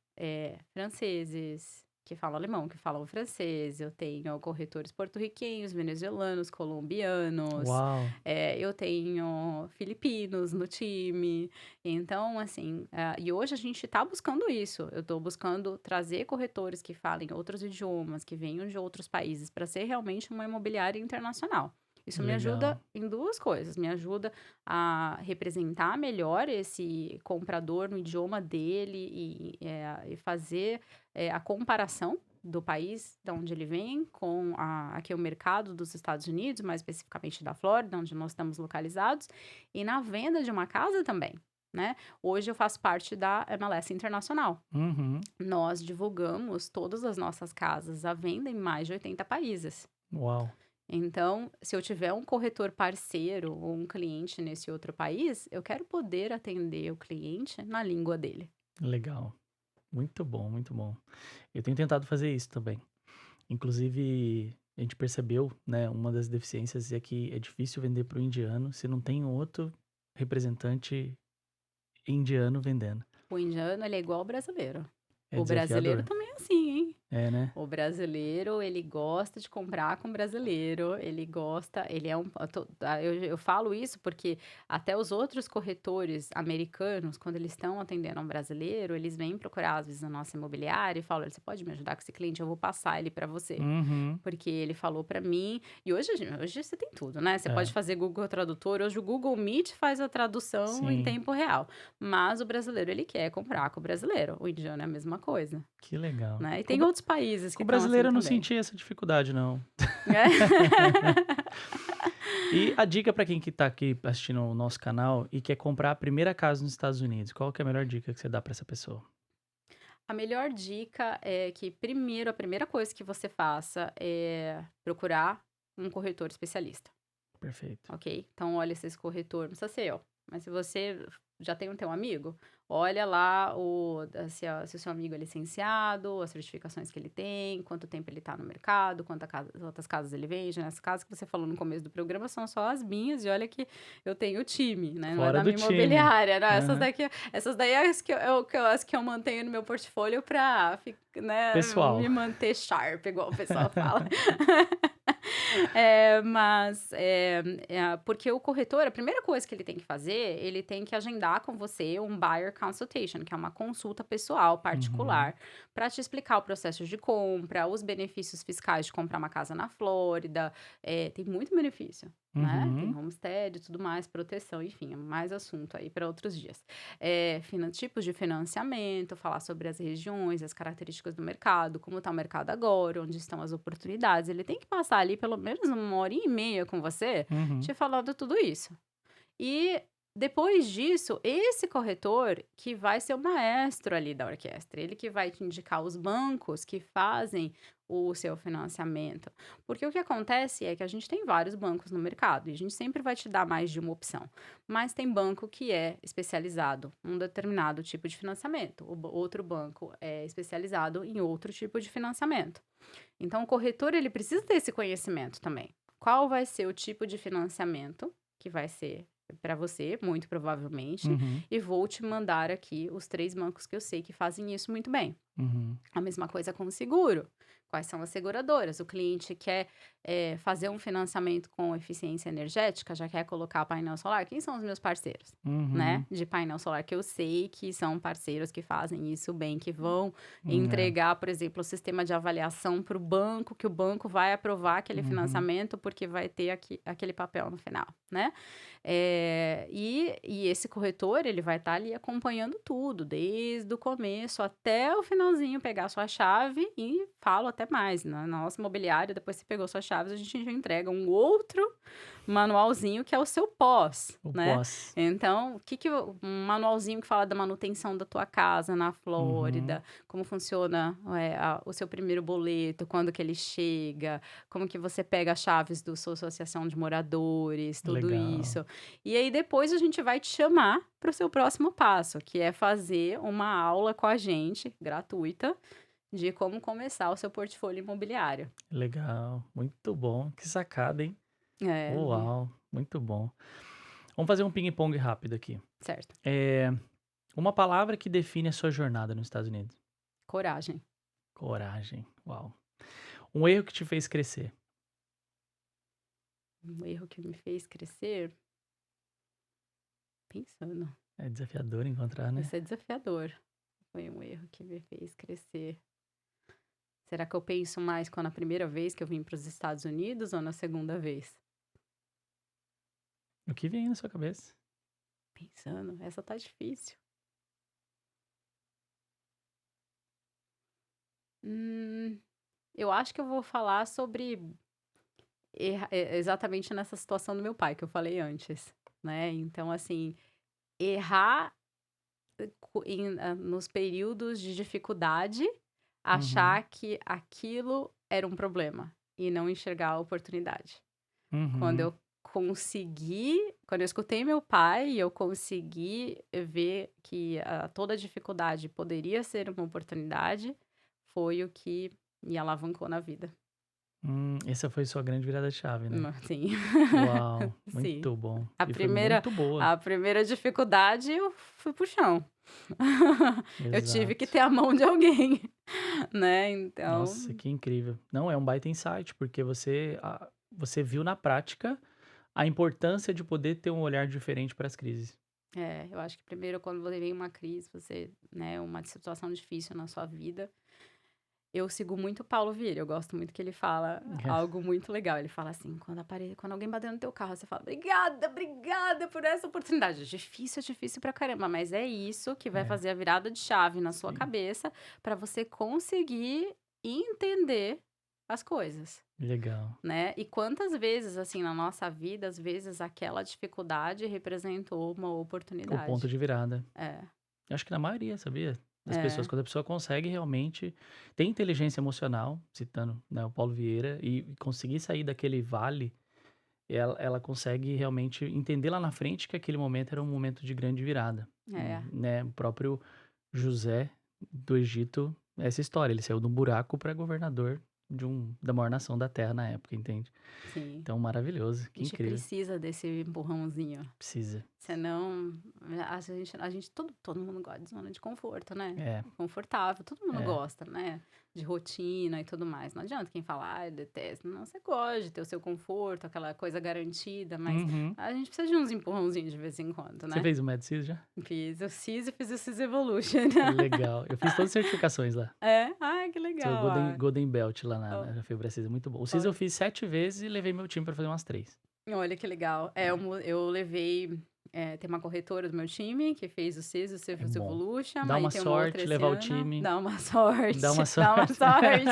B: franceses, que falam alemão, que falam francês, eu tenho corretores porto-riquenhos, venezuelanos, colombianos,
A: Uau.
B: eu tenho filipinos no time. Então, assim, e hoje a gente está buscando isso. Eu estou buscando trazer corretores que falem outros idiomas, que venham de outros países, para ser realmente uma imobiliária internacional. Isso me ajuda
A: Legal.
B: em duas coisas. Me ajuda a representar melhor esse comprador no idioma dele e fazer, a comparação do país da onde ele vem com aqui o mercado dos Estados Unidos, mais especificamente da Flórida, onde nós estamos localizados, e na venda de uma casa também, né. Hoje eu faço parte da MLS Internacional.
A: Uhum.
B: Nós divulgamos todas as nossas casas à venda em mais de 80 países.
A: Uau.
B: Então, se eu tiver um corretor parceiro ou um cliente nesse outro país, eu quero poder atender o cliente na língua dele.
A: Legal. Muito bom, muito bom. Eu tenho tentado fazer isso também. Inclusive, a gente percebeu, né, uma das deficiências é que é difícil vender para o indiano se não tem outro representante indiano vendendo.
B: O indiano, ele é igual ao brasileiro.
A: É
B: O brasileiro
A: desafiador.
B: também é assim, hein?
A: É, né?
B: O brasileiro, ele gosta de comprar com brasileiro, ele gosta, ele é um. Eu falo isso porque até os outros corretores americanos, quando eles estão atendendo um brasileiro, eles vêm procurar, às vezes, a nossa imobiliária e falam: "Olha, você pode me ajudar com esse cliente? Eu vou passar ele para você.
A: Uhum.
B: Porque ele falou para mim." E hoje você tem tudo, né? Você
A: É,
B: pode fazer Google Tradutor. Hoje o Google Meet faz a tradução em
A: sim.
B: tempo real. Mas o brasileiro, ele quer comprar com o brasileiro. O indiano é a mesma coisa.
A: Que legal.
B: Né? E tem outros países que
A: Com o
B: estão
A: brasileiro
B: assim
A: eu não
B: também.
A: senti essa dificuldade, não.
B: É.
A: E a dica para quem que tá aqui assistindo o nosso canal e quer comprar a primeira casa nos Estados Unidos, qual que é a melhor dica que você dá para essa pessoa?
B: A melhor dica é que, primeiro, a primeira coisa que você faça é procurar um corretor especialista,
A: Perfeito.
B: ok? Então, olha se esse corretor, não precisa ser eu, mas se você já tem um teu amigo, olha lá se o seu amigo é licenciado, as certificações que ele tem, quanto tempo ele está no mercado, quantas casas ele vende, né? As casas que você falou no começo do programa são só as minhas, e olha que eu tenho time, né? Não é
A: Fora
B: da
A: do
B: minha
A: time.
B: imobiliária, né?
A: Aham.
B: Essas daí é as que eu mantenho no meu portfólio para, né,
A: Pessoal.
B: me manter sharp, igual o pessoal fala. Porque o corretor, a primeira coisa que ele tem que fazer, ele tem que agendar com você um buyer consultation, que é uma consulta pessoal,
A: Uhum.
B: particular, para te explicar o processo de compra, os benefícios fiscais de comprar uma casa na Flórida. Tem muito benefício, né? Tem
A: Uhum.
B: homestead e tudo mais, proteção, enfim, é mais assunto aí para outros dias. Tipos de financiamento, falar sobre as regiões, as características do mercado, como está o mercado agora, onde estão as oportunidades. Ele tem que passar ali pelo menos 1 hora e meia com você,
A: Uhum.
B: te falando tudo isso. E depois disso, esse corretor que vai ser o maestro ali da orquestra, ele que vai te indicar os bancos que fazem o seu financiamento. Porque o que acontece é que a gente tem vários bancos no mercado e a gente sempre vai te dar mais de uma opção. Mas tem banco que é especializado em um determinado tipo de financiamento, outro banco é especializado em outro tipo de financiamento. Então, o corretor, ele precisa ter esse conhecimento também. Qual vai ser o tipo de financiamento que vai ser para você, muito provavelmente,
A: Uhum.
B: e vou te mandar aqui os 3 bancos que eu sei que fazem isso muito bem.
A: Uhum.
B: A mesma coisa com o seguro. Quais são as seguradoras? O cliente quer fazer um financiamento com eficiência energética, já quer colocar painel solar. Quem são os meus parceiros? Né?
A: Uhum.
B: De painel solar, que eu sei que são parceiros que fazem isso bem, que vão
A: É.
B: entregar, por exemplo, o sistema de avaliação para o banco, que o banco vai aprovar aquele
A: Uhum.
B: financiamento, porque vai ter aquele papel no final, né? E esse corretor, ele vai estar ali acompanhando tudo, desde o começo até o finalzinho, pegar sua chave e falo até mais, na nossa imobiliária, depois que você pegou suas chaves, a gente já entrega um outro manualzinho que é o seu pós,
A: O
B: né?
A: pós.
B: Então, um manualzinho que fala da manutenção da tua casa na
A: Uhum.
B: Flórida, como funciona o seu primeiro boleto, quando que ele chega, como que você pega as chaves da sua associação de moradores, tudo
A: Legal.
B: isso. E aí depois a gente vai te chamar para o seu próximo passo, que é fazer uma aula com a gente, gratuita, de como começar o seu portfólio imobiliário.
A: Legal. Muito bom. Que sacada, hein?
B: É,
A: Uau. Muito bom. Vamos fazer um ping-pong rápido aqui.
B: certo.
A: É, uma palavra que define a sua jornada nos Estados Unidos.
B: Coragem.
A: Coragem. Uau. Um erro que te fez crescer.
B: Um erro que me fez crescer, pensando.
A: É desafiador encontrar, né?
B: Esse é desafiador. Foi um erro que me fez crescer. Será que eu penso mais quando a primeira vez que eu vim para os Estados Unidos ou na segunda vez?
A: O que vem na sua cabeça?
B: Pensando, essa tá difícil. Hum, eu acho que eu vou falar sobre exatamente nessa situação do meu pai que eu falei antes, né? Então, assim, errar nos períodos de dificuldade,
A: Uhum.
B: achar que aquilo era um problema. e não enxergar a oportunidade. Quando
A: Uhum.
B: eu quando eu escutei meu pai e eu consegui ver que toda dificuldade poderia ser uma oportunidade, foi o que me alavancou na vida.
A: Essa foi sua grande virada de chave, né?
B: Sim.
A: Uau,
B: Sim.
A: muito bom.
B: A
A: E foi
B: primeira
A: muito boa.
B: a primeira dificuldade eu fui para o chão. Eu tive que
A: Exato.
B: ter a mão de alguém, né,
A: Nossa,
B: então
A: que incrível. Não, é um baita insight, porque você viu na prática a importância de poder ter um olhar diferente para as crises.
B: eu acho que primeiro quando você vem uma crise, né, uma situação difícil na sua vida. Eu sigo muito o Paulo Vieira, eu gosto muito que ele fala algo muito legal. Ele fala assim: quando alguém bater no teu carro, você fala, obrigada, obrigada por essa oportunidade. É difícil pra caramba, mas é isso que vai
A: É,
B: fazer a virada de chave na sua
A: sim,
B: cabeça pra você conseguir entender as coisas,
A: legal.
B: né? E quantas vezes, assim, na nossa vida, às vezes aquela dificuldade representou uma
A: O ponto
B: oportunidade.
A: de virada.
B: É,
A: Eu acho que na maioria, sabia? Das pessoas,
B: é,
A: quando a pessoa consegue realmente ter inteligência emocional, citando, né, o Paulo Vieira, e conseguir sair daquele vale, ela consegue realmente entender lá na frente que aquele momento era um momento de grande virada.
B: é,
A: Né? O próprio José do Egito, essa história, ele saiu de um buraco para governador da maior nação da terra na época, entende?
B: sim.
A: Então, maravilhoso,
B: A
A: que
B: gente
A: incrível.
B: precisa desse empurrãozinho.
A: Precisa.
B: Senão, a gente todo mundo gosta de zona de conforto, né?
A: É,
B: Confortável, todo mundo
A: é.
B: gosta, né? De rotina e tudo mais. Não adianta quem falar, eu detesto. Não, você gosta de ter o seu conforto, aquela coisa garantida, mas
A: Uhum.
B: a gente precisa de uns empurrãozinhos de vez em quando,
A: Você
B: né?
A: fez o Medcis já?
B: Fiz o CIS e fiz o CIS Evolution.
A: Legal. Eu fiz todas as certificações lá.
B: É? Ai, que
A: Sou
B: legal.
A: Golden Belt lá
B: Ó,
A: na FEBRACIS, é muito bom. O CIS eu
B: ó,
A: fiz 7 vezes e levei meu time para fazer umas 3.
B: olha que legal. Eu levei. Tem uma corretora do meu time que fez o CIS, o
A: É
B: Civil
A: bom.
B: Evolution,
A: Dá
B: aí
A: uma
B: tem uma outra
A: sorte
B: esse
A: levar o
B: ano.
A: time.
B: Dá uma
A: Dá uma
B: sorte, dá uma
A: sorte.
B: sorte.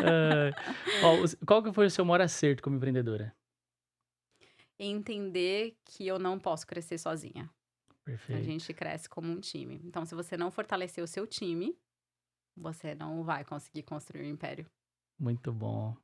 A: Ai. Ó, qual que foi o seu maior acerto como empreendedora?
B: Entender que eu não posso crescer sozinha. A
A: Perfeito.
B: gente cresce como um time. Então, se você não fortalecer o seu time, você não vai conseguir construir um império.
A: Muito bom.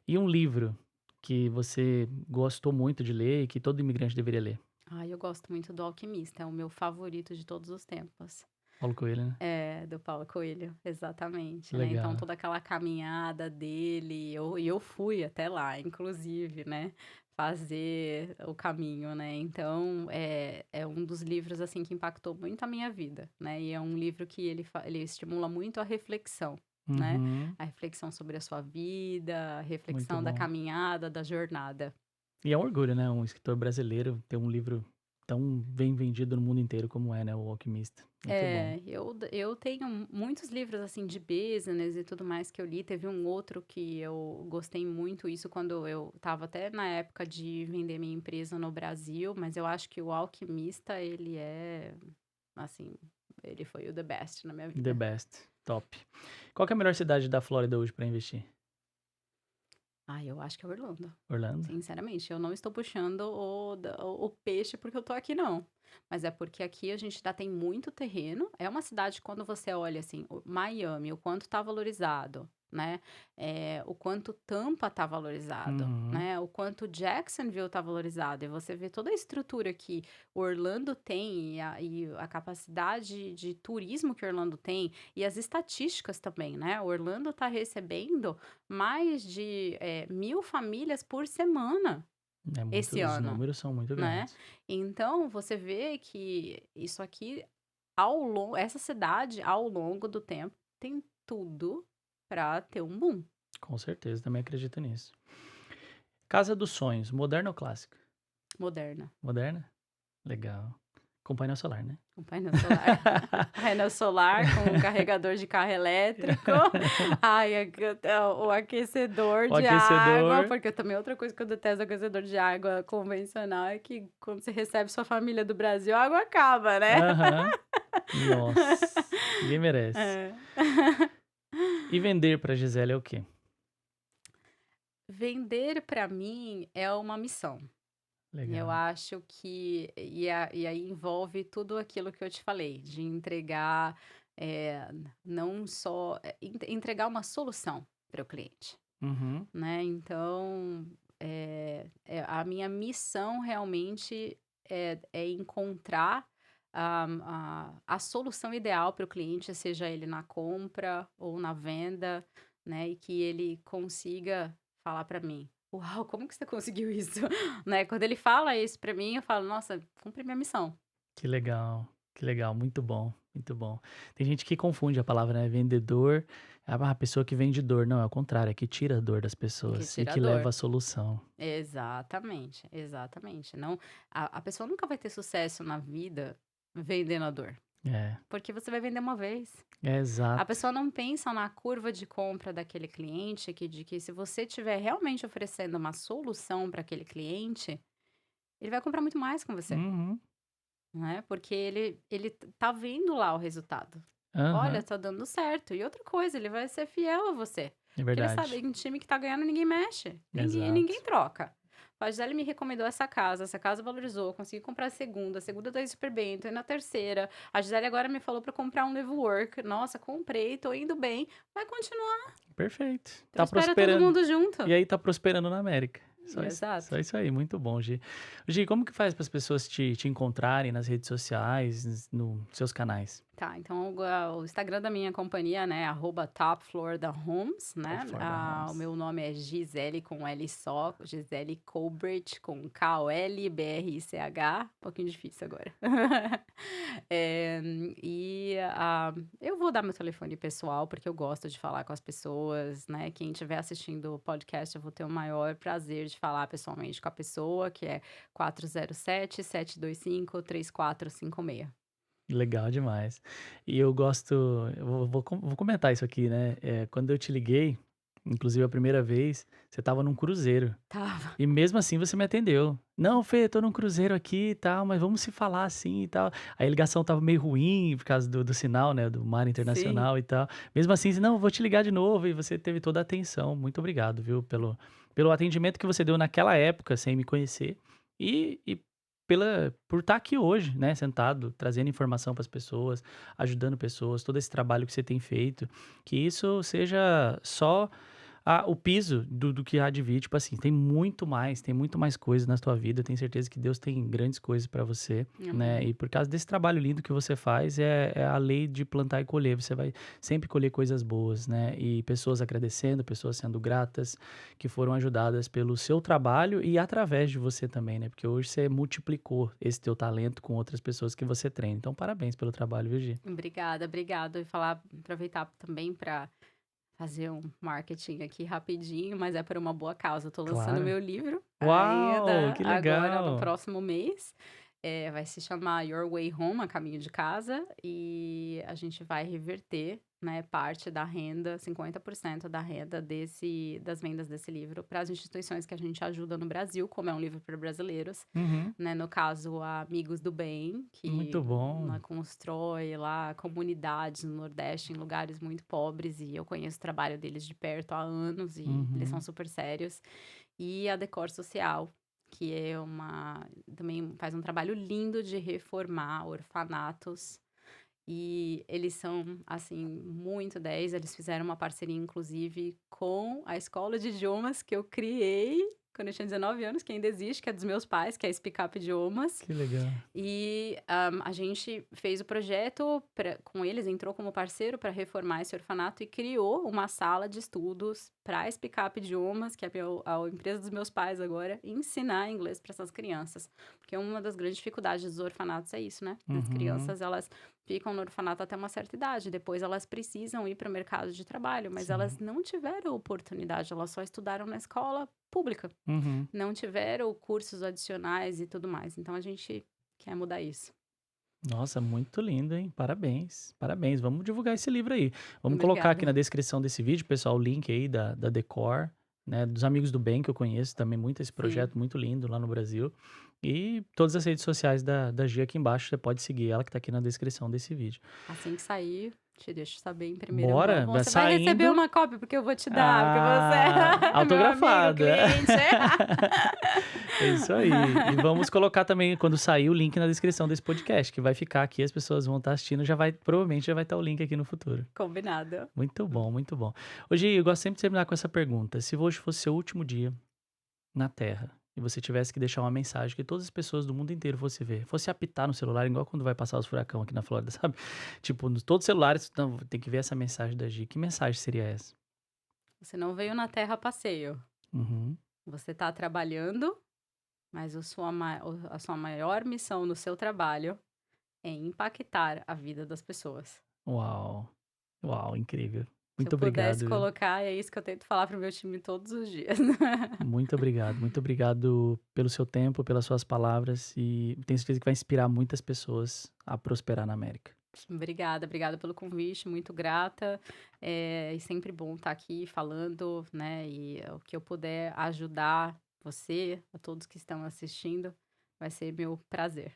A: E um livro que você gostou muito de ler e que todo imigrante deveria ler?
B: Ai, eu gosto muito do Alquimista, é o meu favorito de todos os tempos.
A: Paulo Coelho, né?
B: É, do Paulo Coelho, exatamente, né? Então,
A: Legal.
B: toda aquela caminhada dele, eu fui até lá, inclusive, né? Fazer o caminho, né? Então, é um dos livros, assim, que impactou muito a minha vida, né? E é um livro que ele estimula muito a reflexão, né?
A: Uhum.
B: A reflexão sobre a sua vida, a
A: Muito
B: reflexão da
A: bom.
B: caminhada, da jornada.
A: E é um orgulho, né? Um escritor brasileiro ter um livro tão bem vendido no mundo inteiro como é, né? O Alquimista. Muito bom.
B: Eu tenho muitos livros, assim, de business e tudo mais que eu li. Teve um outro que eu gostei muito, isso quando eu estava até na época de vender minha empresa no Brasil, mas eu acho que o Alquimista, ele assim, ele foi o the best na minha
A: The
B: vida.
A: best. Top. Qual que é a melhor cidade da Flórida hoje para investir?
B: Eu acho que é Orlando.
A: Orlando?
B: Sinceramente, eu não estou puxando o peixe porque eu tô aqui, não. Mas é porque aqui a gente ainda tem muito terreno. É uma cidade, quando você olha assim, Miami, o quanto tá valorizado, né? O quanto Tampa tá valorizado,
A: Uhum.
B: né? O quanto Jacksonville tá valorizado. E você vê toda a estrutura que Orlando tem e a capacidade de turismo que Orlando tem e as estatísticas também, né? Orlando tá recebendo mais de 1.000 famílias por semana
A: É muito,
B: esse
A: os
B: ano,
A: números são muito
B: né.
A: grandes.
B: Então você vê que isso aqui, essa cidade, ao longo do tempo, tem tudo para ter um boom.
A: Com certeza, também acredito nisso. Casa dos sonhos, moderna ou clássica?
B: Moderna,
A: Moderna? Legal. Com painel solar, né?
B: com painel solar. Painel solar com um carregador de carro elétrico. Ai, o aquecedor
A: O
B: de água,
A: aquecedor.
B: porque também outra coisa que eu detesto do aquecedor de água convencional é que quando você recebe sua família do Brasil, a água acaba, né.
A: Aham. Nossa, ninguém merece.
B: É.
A: E vender pra Gisele é o quê?
B: Vender para mim é uma missão. Eu
A: Legal.
B: acho que e aí envolve tudo aquilo que eu te falei, de entregar, não só entregar uma solução, para o cliente,
A: Uhum.
B: né? Então, a minha missão realmente é encontrar a solução ideal para o cliente, seja ele na compra ou na venda, né? E que ele consiga falar para mim: Uau, como que você conseguiu isso? Né? Quando ele fala isso para mim, eu falo: Nossa, cumpri minha missão.
A: Que legal, muito bom, muito bom. Tem gente que confunde a palavra, né, vendedor, a pessoa que vende dor. Não, é o contrário, é que tira a dor das
B: Que
A: pessoas e que
B: tirador.
A: leva a solução.
B: Exatamente, exatamente. Não, a pessoa nunca vai ter sucesso na vida vendendo a dor,
A: É,
B: porque você vai vender uma vez.
A: é
B: A
A: exato.
B: pessoa não pensa na curva de compra daquele cliente, de que se você estiver realmente oferecendo uma solução para aquele cliente, ele vai comprar muito mais com você,
A: Uhum,
B: né? Porque ele tá vendo lá o resultado. Olha,
A: aham,
B: tá dando certo. E outra coisa, ele vai ser fiel a você.
A: é
B: Porque ele sabe,
A: verdade.
B: em time que tá ganhando, ninguém mexe. Ninguém
A: Exato.
B: troca. A Gisele me recomendou essa casa valorizou, eu consegui comprar a segunda tá super bem, tô indo na terceira. A Gisele agora me falou pra comprar um Live Work. Nossa, comprei, tô indo bem. Vai continuar.
A: Perfeito. Tá
B: Prospera todo
A: prosperando.
B: mundo junto.
A: E aí tá prosperando na América.
B: Exato.
A: Só isso aí, muito bom, Gi. Gi, como que faz para as pessoas te encontrarem nas redes sociais, nos seus canais?
B: Tá, então o Instagram da minha companhia, né, @topfloordahomes,
A: Top
B: né,
A: Florida
B: o
A: Homes.
B: meu nome é Gisele com L só, Gisele Colbert com Kolbrich, um pouquinho difícil agora. Eh, e, eu vou dar meu telefone pessoal, porque eu gosto de falar com as pessoas, né, quem estiver assistindo o podcast, eu vou ter o maior prazer de falar pessoalmente com a pessoa, que é 407-725-3456.
A: Legal demais. E eu gosto, vou comentar isso aqui, né? Quando eu te liguei, inclusive a primeira vez, você estava num cruzeiro.
B: Tava.
A: E mesmo assim você me atendeu. Não, Fê, tô num cruzeiro aqui e tal, mas vamos se falar assim e tal. Aí a ligação tava meio ruim por causa do sinal, né? Do mar
B: Sim.
A: internacional e tal. Mesmo assim, não, vou te ligar de novo. E você teve toda a atenção. Muito obrigado, viu, pelo atendimento que você deu naquela época, sem me conhecer. E por estar aqui hoje, né? Sentado, trazendo informação para as pessoas, ajudando pessoas, todo esse trabalho que você tem feito. Que isso seja só o piso do que há de vir, tipo assim, tem muito mais coisas na tua vida, eu tenho certeza que Deus tem grandes coisas pra você, né,
B: Amém.
A: e por causa desse trabalho lindo que você faz, é a lei de plantar e colher, você vai sempre colher coisas boas, né, e pessoas agradecendo, pessoas sendo gratas, que foram ajudadas pelo seu trabalho e através de você também, né, porque hoje você multiplicou esse teu talento com outras pessoas que você treina, então parabéns pelo trabalho, Virgi.
B: Obrigada, obrigada. E aproveitar também para fazer um marketing aqui rapidinho, mas é por uma boa causa. Eu tô lançando
A: Claro.
B: meu livro
A: Uau,
B: ainda
A: que
B: agora no
A: legal!
B: próximo mês. Vai se chamar Your Way Home, A Caminho de Casa, e a gente vai reverter, né, parte da renda, 50% da renda das vendas desse livro para as instituições que a gente ajuda no Brasil, como é um livro para brasileiros,
A: Uhum,
B: né? No caso, a Amigos do Bem,
A: muito
B: que
A: bom.
B: né, constrói lá comunidades no Nordeste, em lugares muito pobres, e eu conheço o trabalho deles de perto há anos, e eles são
A: Uhum.
B: super sérios. E a Decor Social, que também faz um trabalho lindo de reformar orfanatos. E eles são, assim, muito 10. Eles fizeram uma parceria, inclusive, com a escola de idiomas que eu criei quando eu tinha 19 anos, que ainda existe, que é dos meus pais, que é Speak Up Idiomas.
A: Que legal.
B: E a gente fez o projeto com eles, entrou como parceiro para reformar esse orfanato e criou uma sala de estudos para Speak Up Idiomas, que é a empresa dos meus pais agora, ensinar inglês para essas crianças. Porque uma das grandes dificuldades dos orfanatos é isso, né? As
A: Uhum.
B: crianças, elas ficam no orfanato até uma certa idade, depois elas precisam ir para o mercado de trabalho, mas elas
A: Sim.
B: não tiveram oportunidade, elas só estudaram na escola pública,
A: Uhum.
B: não tiveram cursos adicionais e tudo mais. Então a gente quer mudar isso.
A: Nossa, muito lindo, hein? Parabéns, parabéns. Vamos divulgar esse livro aí. Vamos colocar aqui na
B: Obrigada.
A: descrição desse vídeo, pessoal, o link aí da Decor, né? Dos Amigos do Bem, que eu conheço também muito esse
B: Sim,
A: projeto muito lindo lá no Brasil. E todas as redes sociais da Gia aqui embaixo, você pode seguir ela, que tá aqui na descrição desse vídeo.
B: assim que sair, te deixo saber em primeira mão.
A: Bora,
B: Bom,
A: vai
B: você vai receber
A: saindo.
B: uma cópia, porque eu vou te dar, porque você é meu amigo,
A: Autografada.
B: cliente.
A: É isso aí. E vamos colocar também, quando sair, o link na descrição desse podcast, que vai ficar aqui, as pessoas vão estar assistindo, provavelmente já vai estar o link aqui no futuro.
B: Combinado.
A: Muito bom, muito bom. Hoje eu gosto sempre de terminar com essa pergunta. Se hoje fosse seu último dia na Terra e você tivesse que deixar uma mensagem que todas as pessoas do mundo inteiro fosse ver, fosse apitar no celular, igual quando vai passar os furacão aqui na Flórida, sabe? Tipo, todos os celulares, não, tem que ver essa mensagem da Gi. Que mensagem seria essa?
B: Você não veio na Terra a passeio.
A: Uhum.
B: Você está trabalhando, mas a sua maior missão no seu trabalho é impactar a vida das pessoas.
A: Uau. Uau, incrível.
B: Se eu
A: Muito
B: pudesse
A: obrigado.
B: colocar, é isso que eu tento falar pro meu time todos os dias.
A: Muito obrigado. Muito obrigado pelo seu tempo, pelas suas palavras e tenho certeza que vai inspirar muitas pessoas a prosperar na América.
B: Obrigada pelo convite, muito grata. E sempre bom estar aqui falando, né? E o que eu puder ajudar você, a todos que estão assistindo, vai ser meu prazer.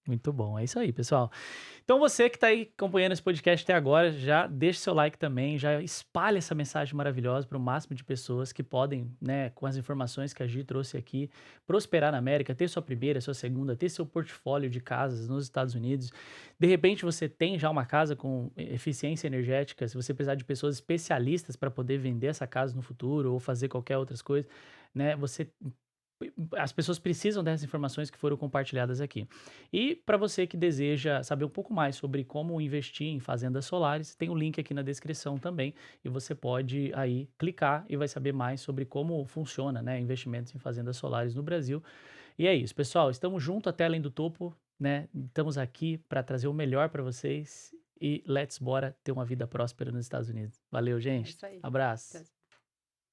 A: Muito bom, é isso aí, pessoal. Então você que está aí acompanhando esse podcast até agora, já deixa seu like também, já espalha essa mensagem maravilhosa para o máximo de pessoas que podem, né, com as informações que a Gi trouxe aqui, prosperar na América, ter sua primeira, sua segunda, ter seu portfólio de casas nos Estados Unidos. De repente você tem já uma casa com eficiência energética, se você precisar de pessoas especialistas para poder vender essa casa no futuro ou fazer qualquer outras coisas, né, as pessoas precisam dessas informações que foram compartilhadas aqui. E para você que deseja saber um pouco mais sobre como investir em fazendas solares, tem o link aqui na descrição também e você pode aí clicar e vai saber mais sobre como funciona, né, investimentos em fazendas solares no Brasil. E é isso, pessoal, estamos junto até além do topo, né? Estamos aqui para trazer o melhor para vocês e bora ter uma vida próspera nos Estados Unidos. Valeu,
B: É
A: gente.
B: isso aí.
A: Abraço.